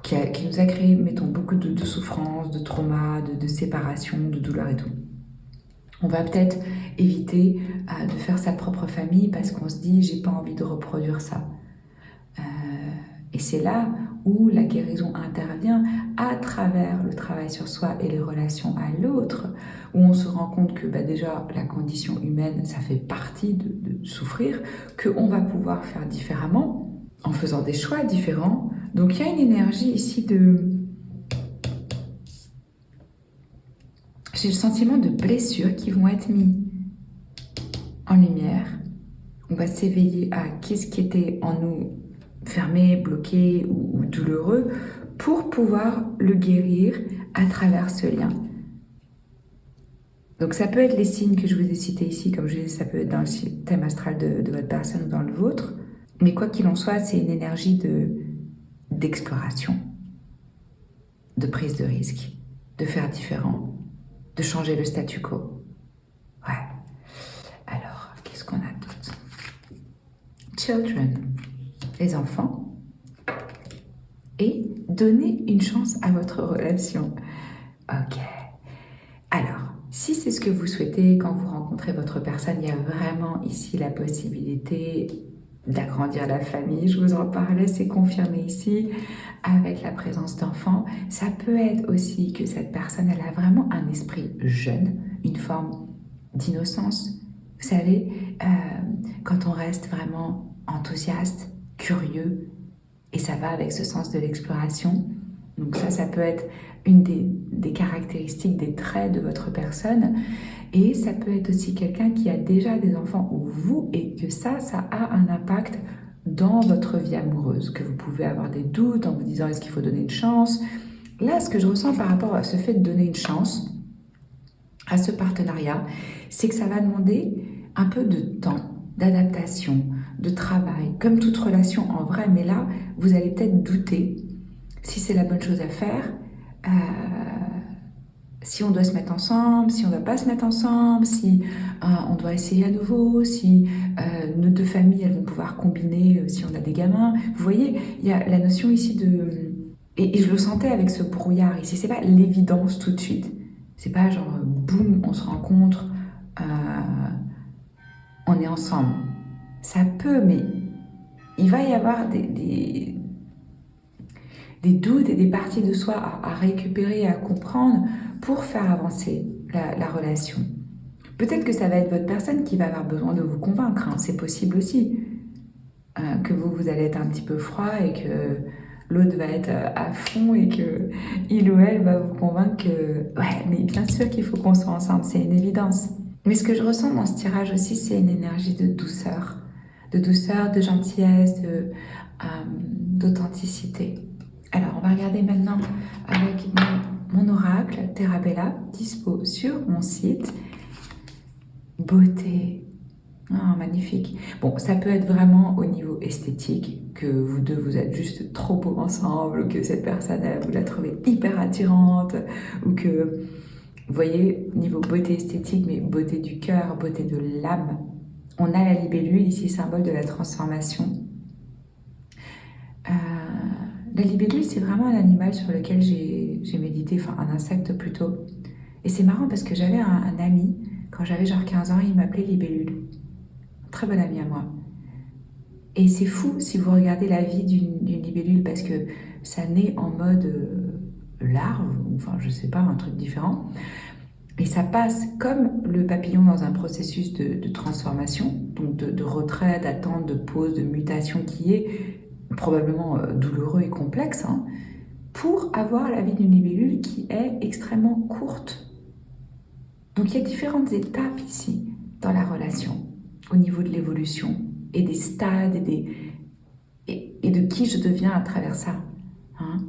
qui nous a créé, mettons, beaucoup de souffrance, de trauma, de séparation, de douleur et tout. On va peut-être éviter de faire sa propre famille parce qu'on se dit « j'ai pas envie de reproduire ça ». Et c'est là où la guérison intervient à travers le travail sur soi et les relations à l'autre, où on se rend compte que déjà la condition humaine, ça fait partie de souffrir, qu'on va pouvoir faire différemment en faisant des choix différents. Donc il y a une énergie ici j'ai le sentiment de blessures qui vont être mis en lumière. On va s'éveiller à qu'est-ce qui était en nous fermé, bloqué ou douloureux pour pouvoir le guérir à travers ce lien. Donc ça peut être les signes que je vous ai cités ici, comme je disais, ça peut être dans le thème astral de votre personne ou dans le vôtre. Mais quoi qu'il en soit, c'est une énergie d'exploration, de prise de risque, de faire différent, de changer le statu quo. Ouais. Alors, qu'est-ce qu'on a d'autre? Children, les enfants. Et donner une chance à votre relation. Ok. Alors, si c'est ce que vous souhaitez quand vous rencontrez votre personne, il y a vraiment ici la possibilité d'agrandir la famille. Je vous en parlais, c'est confirmé ici avec la présence d'enfants. Ça peut être aussi que cette personne, elle a vraiment un esprit jeune, une forme d'innocence. Vous savez, quand on reste vraiment enthousiaste, curieux, et ça va avec ce sens de l'exploration. Donc ça peut être une des caractéristiques, des traits de votre personne. Et ça peut être aussi quelqu'un qui a déjà des enfants ou vous, et que ça a un impact dans votre vie amoureuse, que vous pouvez avoir des doutes en vous disant est-ce qu'il faut donner une chance. Là, ce que je ressens par rapport à ce fait de donner une chance à ce partenariat, c'est que ça va demander un peu de temps, d'adaptation, de travail, comme toute relation en vrai. Mais là, vous allez peut-être douter si c'est la bonne chose à faire, si on doit se mettre ensemble, si on ne doit pas se mettre ensemble, si on doit essayer à nouveau, si nos deux familles elles vont pouvoir combiner si on a des gamins. Vous voyez, il y a la notion ici de... Et je le sentais avec ce brouillard ici, c'est pas l'évidence tout de suite. C'est pas genre boum, on se rencontre, on est ensemble. Ça peut, mais il va y avoir des doutes et des parties de soi à récupérer et à comprendre pour faire avancer la relation. Peut-être que ça va être votre personne qui va avoir besoin de vous convaincre, hein, c'est possible aussi. que vous allez être un petit peu froid et que l'autre va être à fond et que il ou elle va vous convaincre que ouais, mais bien sûr qu'il faut qu'on soit ensemble, c'est une évidence. Mais ce que je ressens dans ce tirage aussi, c'est une énergie de douceur, de gentillesse, d'authenticité. Alors, on va regarder maintenant avec mon oracle Terra Bella, dispo sur mon site. Beauté. Ah, magnifique. Bon, ça peut être vraiment au niveau esthétique, que vous deux, vous êtes juste trop beaux ensemble, ou que cette personne, vous la trouvez hyper attirante, ou que, vous voyez, niveau beauté esthétique, mais beauté du cœur, beauté de l'âme. On a la libellule, ici, symbole de la transformation. La libellule, c'est vraiment un animal sur lequel j'ai médité, enfin un insecte plutôt. Et c'est marrant parce que j'avais un ami, quand j'avais genre 15 ans, il m'appelait libellule. Très bon ami à moi. Et c'est fou si vous regardez la vie d'une libellule parce que ça naît en mode larve, enfin je sais pas, un truc différent. Et ça passe comme le papillon dans un processus de transformation, donc de retrait, d'attente, de pause, de mutation qui est probablement douloureux et complexe, hein, pour avoir la vie d'une libellule qui est extrêmement courte. Donc il y a différentes étapes ici dans la relation, au niveau de l'évolution et des stades et de qui je deviens à travers ça. Hein.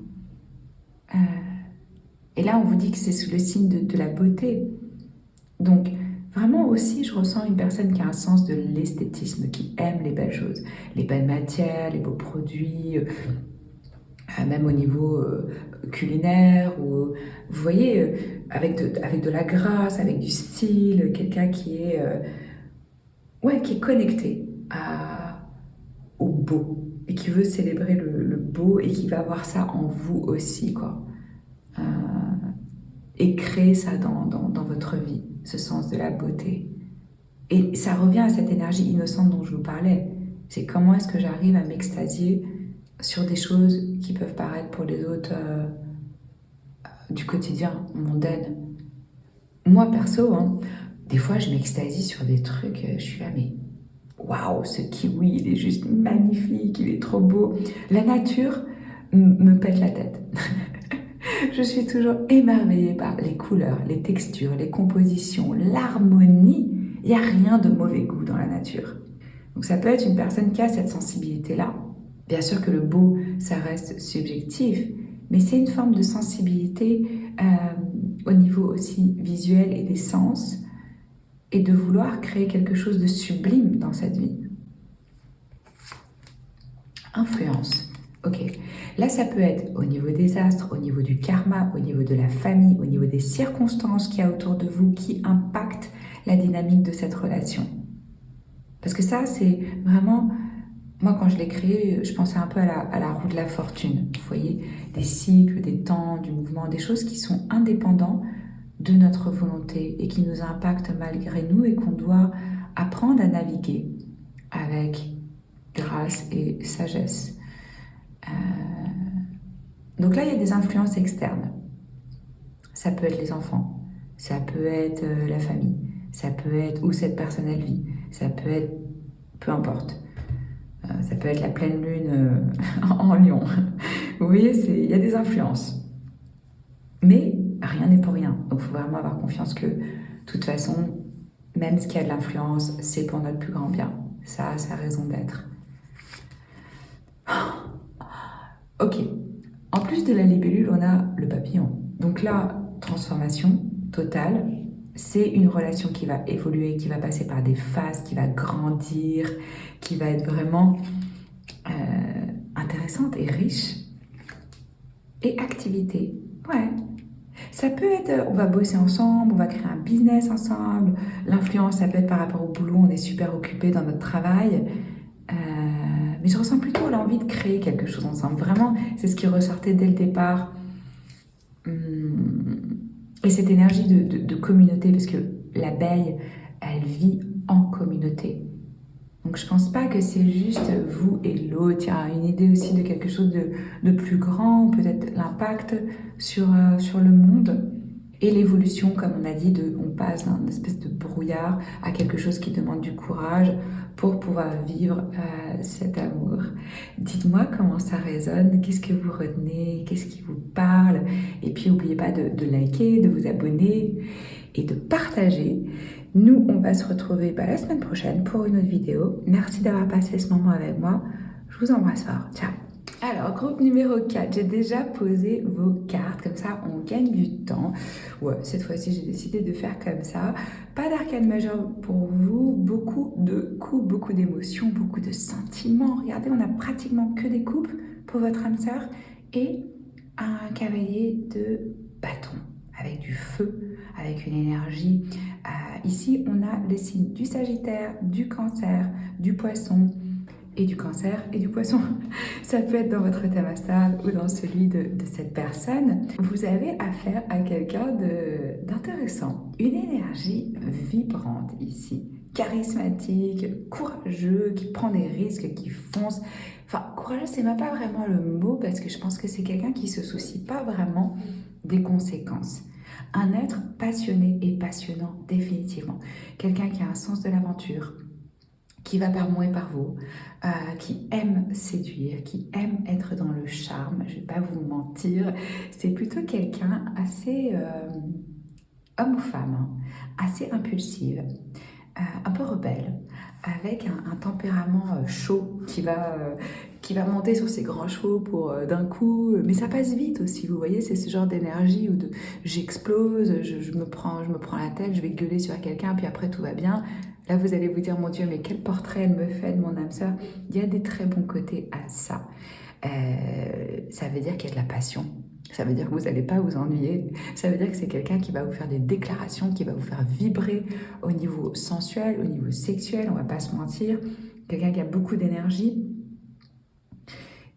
Et là, on vous dit que c'est sous le signe de la beauté. Donc, vraiment aussi, je ressens une personne qui a un sens de l'esthétisme, qui aime les belles choses, les belles matières, les beaux produits, même au niveau culinaire, ou, vous voyez, avec de la grâce, avec du style, quelqu'un qui est, qui est connecté au beau, et qui veut célébrer le beau, et qui va avoir ça en vous aussi, quoi. Et créer ça dans votre vie, ce sens de la beauté. Et ça revient à cette énergie innocente dont je vous parlais. C'est comment est-ce que j'arrive à m'extasier sur des choses qui peuvent paraître pour les autres du quotidien, mondaines. Moi, perso, hein, des fois, je m'extasie sur des trucs, je suis là, mais waouh, ce kiwi, il est juste magnifique, il est trop beau. La nature me pète la tête. Je suis toujours émerveillée par les couleurs, les textures, les compositions, l'harmonie. Il n'y a rien de mauvais goût dans la nature. Donc ça peut être une personne qui a cette sensibilité-là. Bien sûr que le beau, ça reste subjectif, mais c'est une forme de sensibilité au niveau aussi visuel et des sens, et de vouloir créer quelque chose de sublime dans cette vie. Influence. Ok, là ça peut être au niveau des astres, au niveau du karma, au niveau de la famille, au niveau des circonstances qu'il y a autour de vous qui impactent la dynamique de cette relation. Parce que ça, c'est vraiment... Moi, quand je l'ai créé, je pensais un peu à la roue de la fortune. Vous voyez, des cycles, des temps, du mouvement, des choses qui sont indépendants de notre volonté et qui nous impactent malgré nous et qu'on doit apprendre à naviguer avec grâce et sagesse. Donc là, il y a des influences externes. Ça peut être les enfants, ça peut être la famille, ça peut être où cette personne elle vit, ça peut être, peu importe, ça peut être la pleine lune en Lion. Vous voyez, il y a des influences. Mais rien n'est pour rien. Donc il faut vraiment avoir confiance que, de toute façon, même ce qui a de l'influence, c'est pour notre plus grand bien. Ça a sa raison d'être. Ok. En plus de la libellule, on a le papillon. Donc là, transformation totale. C'est une relation qui va évoluer, qui va passer par des phases, qui va grandir, qui va être vraiment intéressante et riche. Et activité. Ouais. Ça peut être, on va bosser ensemble, on va créer un business ensemble. L'influence, ça peut être par rapport au boulot, on est super occupé dans notre travail. Mais je ressens plutôt l'envie de créer quelque chose ensemble. Vraiment, c'est ce qui ressortait dès le départ. Et cette énergie de communauté, parce que l'abeille, elle vit en communauté. Donc je pense pas que c'est juste vous et l'autre. Il y a une idée aussi de quelque chose de plus grand, peut-être l'impact sur le monde. Et l'évolution, comme on a dit, on passe d'un espèce de brouillard à quelque chose qui demande du courage pour pouvoir vivre cet amour. Dites-moi comment ça résonne, qu'est-ce que vous retenez, qu'est-ce qui vous parle. Et puis n'oubliez pas de liker, de vous abonner et de partager. Nous, on va se retrouver la semaine prochaine pour une autre vidéo. Merci d'avoir passé ce moment avec moi. Je vous embrasse fort. Ciao. Alors, groupe numéro 4, j'ai déjà posé vos cartes, comme ça on gagne du temps. Ouais, cette fois-ci j'ai décidé de faire comme ça. Pas d'arcane majeur pour vous, beaucoup de coups, beaucoup d'émotions, beaucoup de sentiments. Regardez, on a pratiquement que des coupes pour votre âme sœur et un cavalier de bâton avec du feu, avec une énergie. Ici, on a les signes du Sagittaire, du Cancer, du Poisson, et du Cancer et du Poisson. Ça peut être dans votre thème astral ou dans celui de cette personne. Vous avez affaire à quelqu'un d'intéressant. Une énergie vibrante ici. Charismatique, courageux, qui prend des risques, qui fonce. Enfin, courageux, c'est même pas vraiment le mot parce que je pense que c'est quelqu'un qui se soucie pas vraiment des conséquences. Un être passionné et passionnant, définitivement. Quelqu'un qui a un sens de l'aventure, qui va par moi et par vous, qui aime séduire, qui aime être dans le charme, je ne vais pas vous mentir, c'est plutôt quelqu'un assez, homme ou femme, hein, assez impulsive, un peu rebelle, avec un tempérament chaud qui va monter sur ses grands chevaux pour d'un coup, mais ça passe vite aussi, vous voyez, c'est ce genre d'énergie où j'explose, je me prends la tête, je vais gueuler sur quelqu'un, puis après tout va bien. Là, vous allez vous dire, mon Dieu, mais quel portrait elle me fait de mon âme sœur. Il y a des très bons côtés à ça. Ça veut dire qu'il y a de la passion. Ça veut dire que vous n'allez pas vous ennuyer. Ça veut dire que c'est quelqu'un qui va vous faire des déclarations, qui va vous faire vibrer au niveau sensuel, au niveau sexuel, on ne va pas se mentir. Quelqu'un qui a beaucoup d'énergie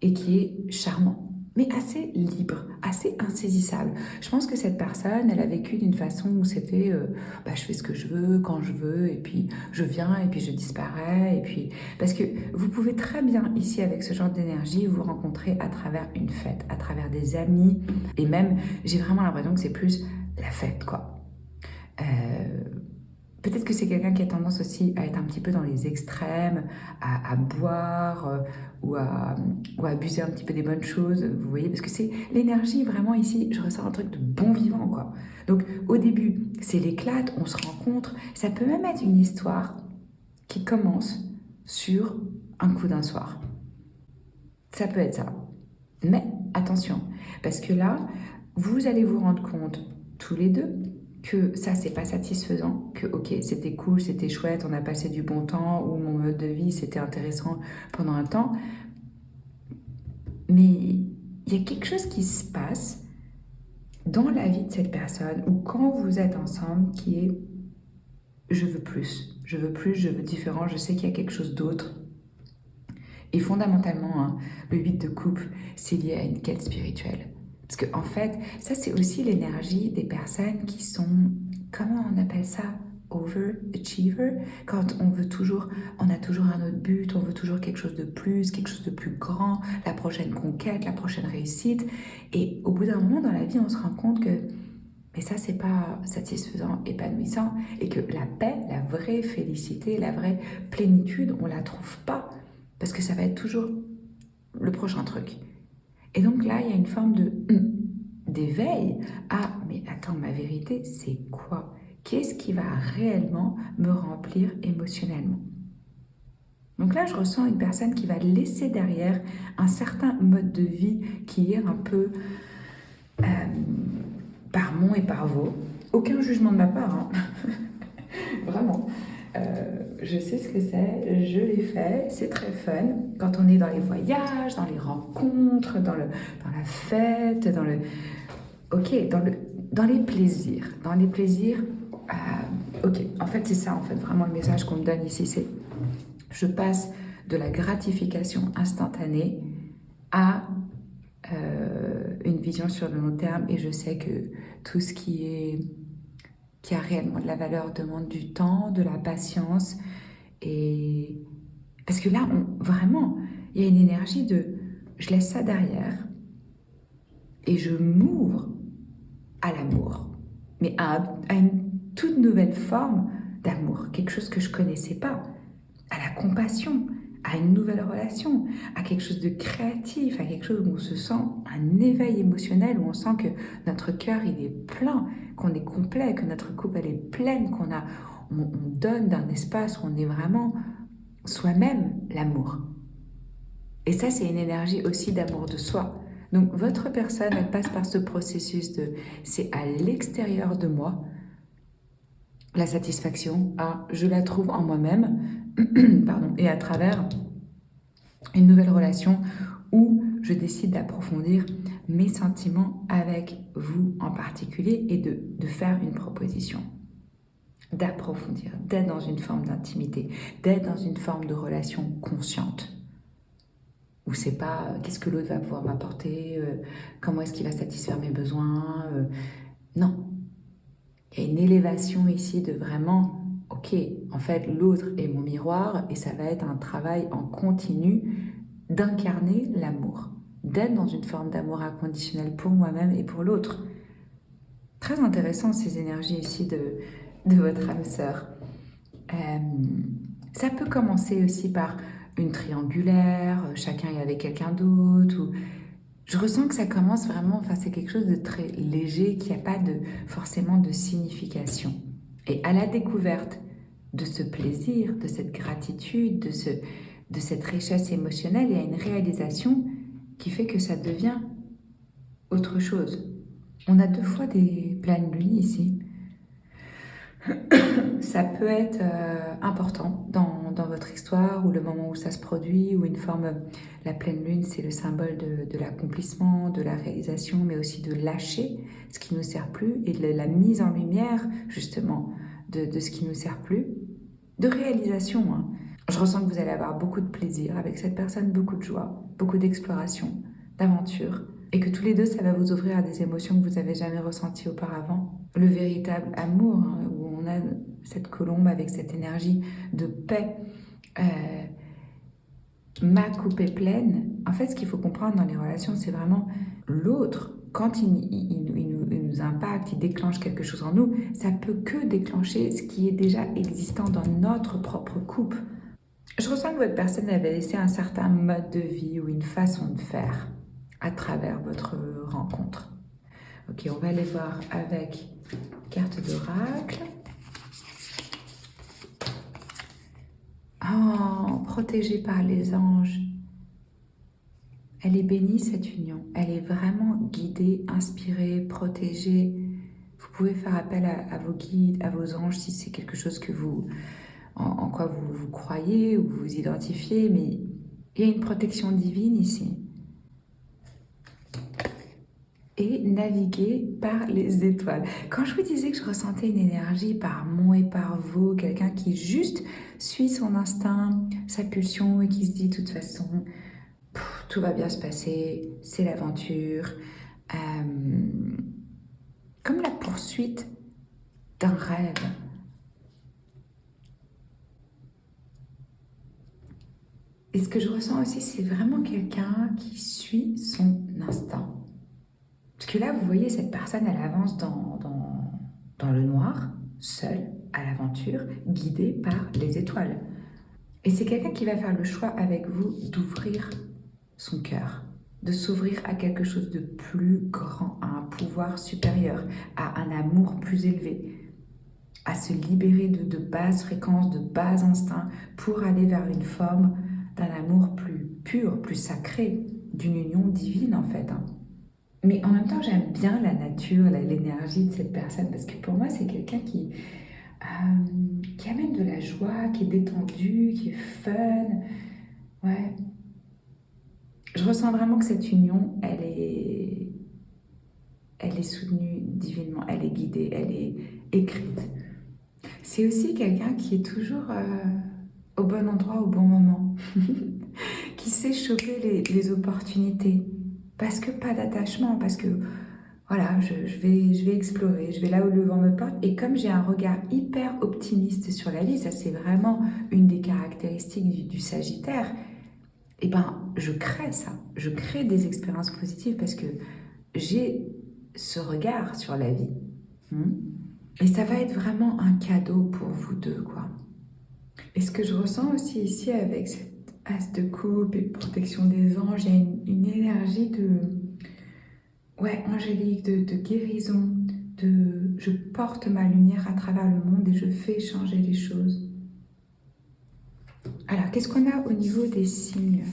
et qui est charmant, mais assez libre, assez insaisissable. Je pense que cette personne, elle a vécu d'une façon où c'était je fais ce que je veux, quand je veux, et puis je viens, et puis je disparais, et puis... Parce que vous pouvez très bien, ici, avec ce genre d'énergie, vous rencontrer à travers une fête, à travers des amis, et même, j'ai vraiment l'impression que c'est plus la fête, quoi. Peut-être que c'est quelqu'un qui a tendance aussi à être un petit peu dans les extrêmes, à boire ou à abuser un petit peu des bonnes choses, vous voyez, parce que c'est l'énergie vraiment ici, je ressens un truc de bon vivant, quoi. Donc au début, c'est l'éclate, on se rencontre, ça peut même être une histoire qui commence sur un coup d'un soir. Ça peut être ça. Mais attention, parce que là, vous allez vous rendre compte tous les deux que ça, c'est pas satisfaisant, que ok, c'était cool, c'était chouette, on a passé du bon temps, ou mon mode de vie, c'était intéressant pendant un temps, mais il y a quelque chose qui se passe dans la vie de cette personne, ou quand vous êtes ensemble, qui est je veux plus, je veux différent, je sais qu'il y a quelque chose d'autre. Et fondamentalement, hein, le 8 de coupe, c'est lié à une quête spirituelle. Parce qu'en fait, ça c'est aussi l'énergie des personnes qui sont, comment on appelle ça, overachiever, quand on a toujours un autre but, on veut toujours quelque chose de plus grand, la prochaine conquête, la prochaine réussite. Et au bout d'un moment dans la vie, on se rend compte que mais ça, c'est pas satisfaisant, épanouissant, et que la paix, la vraie félicité, la vraie plénitude, on la trouve pas, parce que ça va être toujours le prochain truc. Et donc là, il y a une forme d'éveil à « mais attends, ma vérité, c'est quoi? Qu'est-ce qui va réellement me remplir émotionnellement ?» Donc là, je ressens une personne qui va laisser derrière un certain mode de vie qui est un peu par mon et par vos. Aucun jugement de ma part, hein. Vraiment. Je sais ce que c'est, je l'ai fait, c'est très fun. Quand on est dans les voyages, dans les rencontres, dans la fête, dans les plaisirs. Dans les plaisirs, ok, en fait c'est ça, en fait, vraiment le message qu'on me donne ici, c'est je passe de la gratification instantanée à une vision sur le long terme, et je sais que tout ce qui a réellement de la valeur demande du temps, de la patience, et parce que là, vraiment, il y a une énergie de je laisse ça derrière et je m'ouvre à l'amour. mais à une toute nouvelle forme d'amour, quelque chose que je ne connaissais pas, à la compassion, à une nouvelle relation, à quelque chose de créatif, à quelque chose où on se sent un éveil émotionnel, où on sent que notre cœur il est plein, qu'on est complet, que notre coupe elle est pleine, on donne d'un espace où on est vraiment soi-même l'amour. Et ça, c'est une énergie aussi d'amour de soi. Donc votre personne, elle passe par ce processus de c'est à l'extérieur de moi, la satisfaction, je la trouve en moi-même, pardon, et à travers une nouvelle relation où je décide d'approfondir mes sentiments avec vous en particulier et de faire une proposition, d'approfondir, d'être dans une forme d'intimité, d'être dans une forme de relation consciente. Où c'est pas qu'est-ce que l'autre va pouvoir m'apporter, comment est-ce qu'il va satisfaire mes besoins. Non, il y a une élévation ici de vraiment, ok, en fait l'autre est mon miroir et ça va être un travail en continu d'incarner l'amour, d'être dans une forme d'amour inconditionnel pour moi-même et pour l'autre. Très intéressant ces énergies ici de votre âme sœur. Ça peut commencer aussi par une triangulaire, chacun est avec quelqu'un d'autre. Ou... Je ressens que ça commence vraiment, enfin c'est quelque chose de très léger, qui n'a pas forcément de signification. Et à la découverte de ce plaisir, de cette gratitude, de cette richesse émotionnelle, il y a une réalisation qui fait que ça devient autre chose. On a 2 fois des pleines lunes ici. Ça peut être important dans votre histoire ou le moment où ça se produit ou une forme, la pleine lune c'est le symbole de l'accomplissement, de la réalisation mais aussi de lâcher ce qui ne nous sert plus et de la mise en lumière justement de ce qui ne nous sert plus, de réalisation. Hein. Je ressens que vous allez avoir beaucoup de plaisir avec cette personne, beaucoup de joie, beaucoup d'exploration, d'aventure et que tous les deux ça va vous ouvrir à des émotions que vous n'avez jamais ressenties auparavant. Le véritable amour, hein, où on a cette colombe avec cette énergie de paix. Ma coupe est pleine. En fait, ce qu'il faut comprendre dans les relations, c'est vraiment l'autre. Quand il nous impacte, il déclenche quelque chose en nous, ça peut que déclencher ce qui est déjà existant dans notre propre coupe. Je ressens que votre personne avait laissé un certain mode de vie ou une façon de faire à travers votre rencontre. Ok, on va aller voir avec carte d'oracle. Oh, protégée par les anges. Elle est bénie cette union. Elle est vraiment guidée, inspirée, protégée. Vous pouvez faire appel à vos guides, à vos anges si c'est quelque chose que en quoi vous croyez ou vous identifiez, mais il y a une protection divine ici. Et naviguer par les étoiles. Quand je vous disais que je ressentais une énergie par moi et par vous, quelqu'un qui juste suit son instinct, sa pulsion et qui se dit de toute façon, tout va bien se passer, c'est l'aventure, comme la poursuite d'un rêve. Et ce que je ressens aussi, c'est vraiment quelqu'un qui suit son instinct. Parce que là, vous voyez, cette personne, elle avance dans le noir, seule, à l'aventure, guidée par les étoiles. Et c'est quelqu'un qui va faire le choix avec vous d'ouvrir son cœur, de s'ouvrir à quelque chose de plus grand, à un pouvoir supérieur, à un amour plus élevé, à se libérer de basses fréquences, de bas instincts, pour aller vers une forme d'un amour plus pur, plus sacré, d'une union divine en fait. Hein. Mais en même temps, j'aime bien la nature, l'énergie de cette personne, parce que pour moi, c'est quelqu'un qui amène de la joie, qui est détendu, qui est fun. Ouais. Je ressens vraiment que cette union, elle est soutenue divinement, elle est guidée, elle est écrite. C'est aussi quelqu'un qui est toujours au bon endroit, au bon moment, qui sait choper les opportunités. Parce que pas d'attachement, parce que voilà, je vais explorer, je vais là où le vent me porte. Et comme j'ai un regard hyper optimiste sur la vie, ça c'est vraiment une des caractéristiques du Sagittaire, et ben je crée ça, je crée des expériences positives parce que j'ai ce regard sur la vie. Hmm. Et ça va être vraiment un cadeau pour vous deux, quoi. Et ce que je ressens aussi ici avec cette as de coupe et protection des anges, il y a une énergie de, ouais, angélique, de guérison, de je porte ma lumière à travers le monde et je fais changer les choses. Alors, qu'est-ce qu'on a au niveau des signes?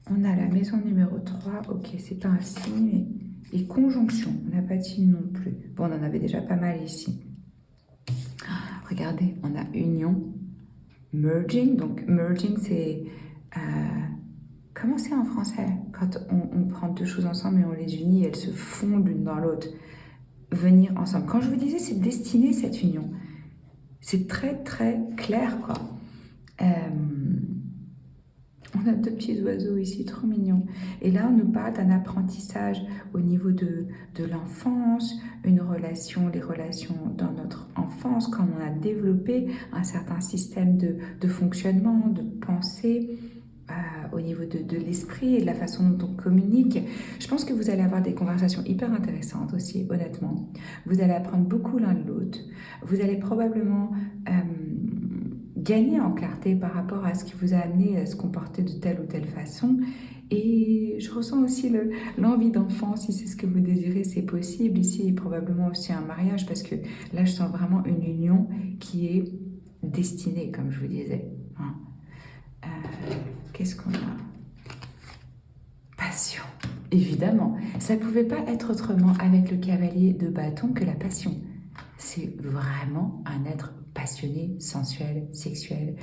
On a la maison numéro 3, ok, c'est pas un signe, mais... Et conjonction, on n'a pas de signe non plus. Bon, on en avait déjà pas mal ici. Regardez, on a union, merging. Donc, merging, c'est... comment c'est en français? Quand on prend deux choses ensemble et on les unit, elles se fondent l'une dans l'autre. Venir ensemble. Quand je vous disais, c'est destiné, cette union. C'est très, très clair, quoi. On a deux petits oiseaux ici, trop mignons. Et là, on nous parle d'un apprentissage au niveau de l'enfance, une relation, les relations dans notre enfance, quand on a développé un certain système de fonctionnement, de pensée, au niveau de l'esprit et de la façon dont on communique. Je pense que vous allez avoir des conversations hyper intéressantes aussi, honnêtement. Vous allez apprendre beaucoup l'un de l'autre. Vous allez probablement gagner en clarté par rapport à ce qui vous a amené à se comporter de telle ou telle façon. Et je ressens aussi l'envie d'enfant, si c'est ce que vous désirez, c'est possible. Ici, probablement aussi un mariage, parce que là, je sens vraiment une union qui est destinée, comme je vous disais. Hein. Qu'est-ce qu'on a? Passion. Évidemment, ça ne pouvait pas être autrement avec le cavalier de bâton que la passion. C'est vraiment un être passionné, sensuel, sexuel.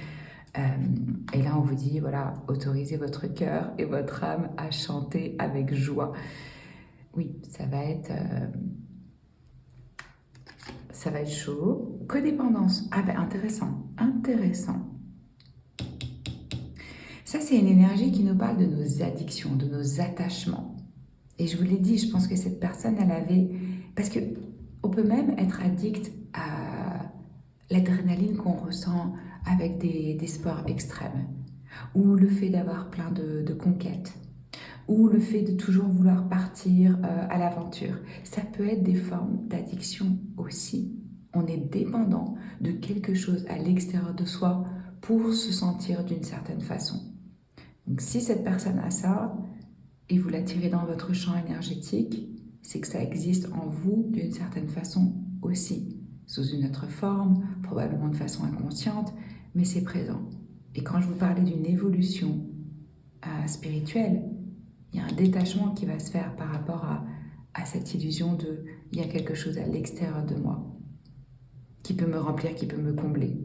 Et là, on vous dit, voilà, autorisez votre cœur et votre âme à chanter avec joie. Oui, ça va être chaud. Codépendance. Ah ben, intéressant, intéressant. Ça, c'est une énergie qui nous parle de nos addictions, de nos attachements. Et je vous l'ai dit, je pense que cette personne, elle avait... Parce que on peut même être addict à l'adrénaline qu'on ressent avec des sports extrêmes, ou le fait d'avoir plein de conquêtes, ou le fait de toujours vouloir partir à l'aventure. Ça peut être des formes d'addiction aussi. On est dépendant de quelque chose à l'extérieur de soi pour se sentir d'une certaine façon. Donc si cette personne a ça, et vous l'attirez dans votre champ énergétique, c'est que ça existe en vous d'une certaine façon aussi, sous une autre forme, probablement de façon inconsciente, mais c'est présent. Et quand je vous parlais d'une évolution spirituelle, il y a un détachement qui va se faire par rapport à cette illusion de « il y a quelque chose à l'extérieur de moi qui peut me remplir, qui peut me combler ».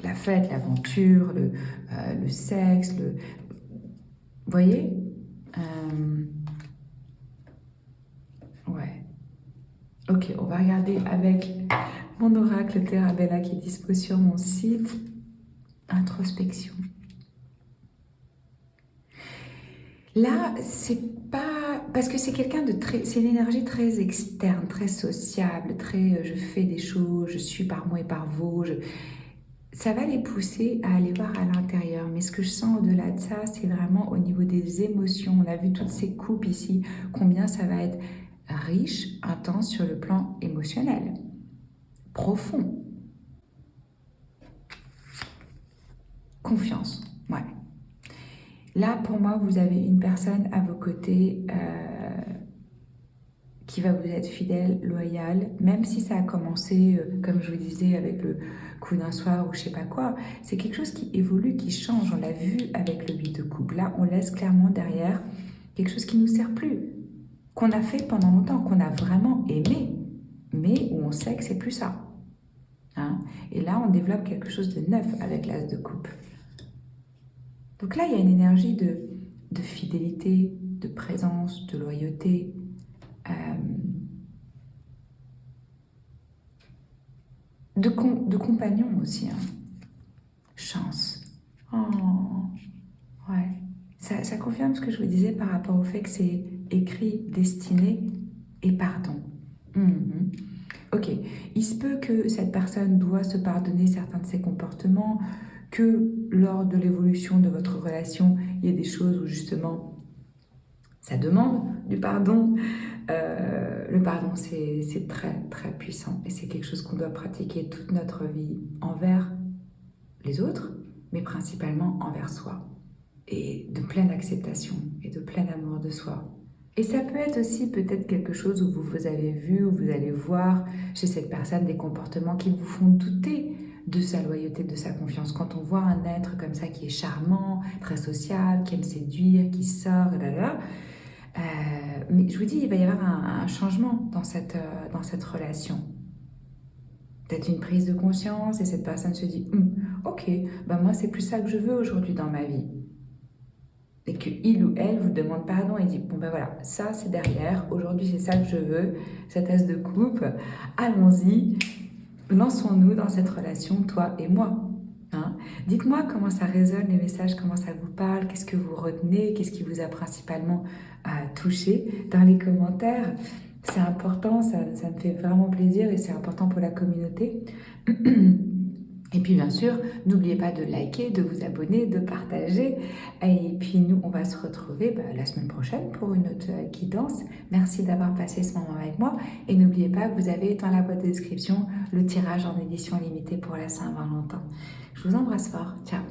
La fête, l'aventure, le sexe, vous voyez ouais. Ok, on va regarder avec mon oracle Terra Bella qui est dispo sur mon site. Introspection. Là, c'est pas... Parce que c'est quelqu'un de très... C'est une énergie très externe, très sociable, très je fais des choses, je suis par moi et par vous. Ça va les pousser à aller voir à l'intérieur. Mais ce que je sens au-delà de ça, c'est vraiment au niveau des émotions. On a vu toutes ces coupes ici, combien ça va être riche, intense sur le plan émotionnel, profond. Confiance, ouais. Là, pour moi, vous avez une personne à vos côtés qui va vous être fidèle, loyale, même si ça a commencé, comme je vous disais, avec le coup d'un soir ou je sais pas quoi. C'est quelque chose qui évolue, qui change. On l'a vu avec le 8 de coupe. Là, on laisse clairement derrière quelque chose qui ne nous sert plus, qu'on a fait pendant longtemps, qu'on a vraiment aimé, mais où on sait que c'est plus ça. Hein? Et là, on développe quelque chose de neuf avec l'as de coupe. Donc là, il y a une énergie de fidélité, de présence, de loyauté, de compagnon aussi. Hein. Chance. Oh, ouais. Ça confirme ce que je vous disais par rapport au fait que c'est écrit, destiné et pardon. Ok, il se peut que cette personne doit se pardonner certains de ses comportements, que lors de l'évolution de votre relation, il y a des choses où justement ça demande du pardon. Le pardon, c'est très, très puissant et c'est quelque chose qu'on doit pratiquer toute notre vie envers les autres, mais principalement envers soi. Et de pleine acceptation et de plein amour de soi. Et ça peut être aussi peut-être quelque chose où vous avez vu, où vous allez voir chez cette personne des comportements qui vous font douter de sa loyauté, de sa confiance. Quand on voit un être comme ça qui est charmant, très sociable, qui aime séduire, qui sort, là, mais je vous dis, il va y avoir un changement dans cette relation. Peut-être une prise de conscience et cette personne se dit ok, ben moi c'est plus ça que je veux aujourd'hui dans ma vie. Et qu'il ou elle vous demande pardon et dit bon ben voilà, ça c'est derrière, aujourd'hui c'est ça que je veux, cette tasse de coupe, allons-y, lançons-nous dans cette relation, toi et moi. Hein. Dites-moi comment ça résonne les messages, comment ça vous parle, qu'est-ce que vous retenez, qu'est-ce qui vous a principalement touché dans les commentaires. C'est important, ça me fait vraiment plaisir et c'est important pour la communauté. Et puis bien sûr, n'oubliez pas de liker, de vous abonner, de partager. Et puis nous, on va se retrouver la semaine prochaine pour une autre guidance. Merci d'avoir passé ce moment avec moi. Et n'oubliez pas que vous avez dans la boîte de description le tirage en édition limitée pour la Saint-Valentin. Je vous embrasse fort. Ciao.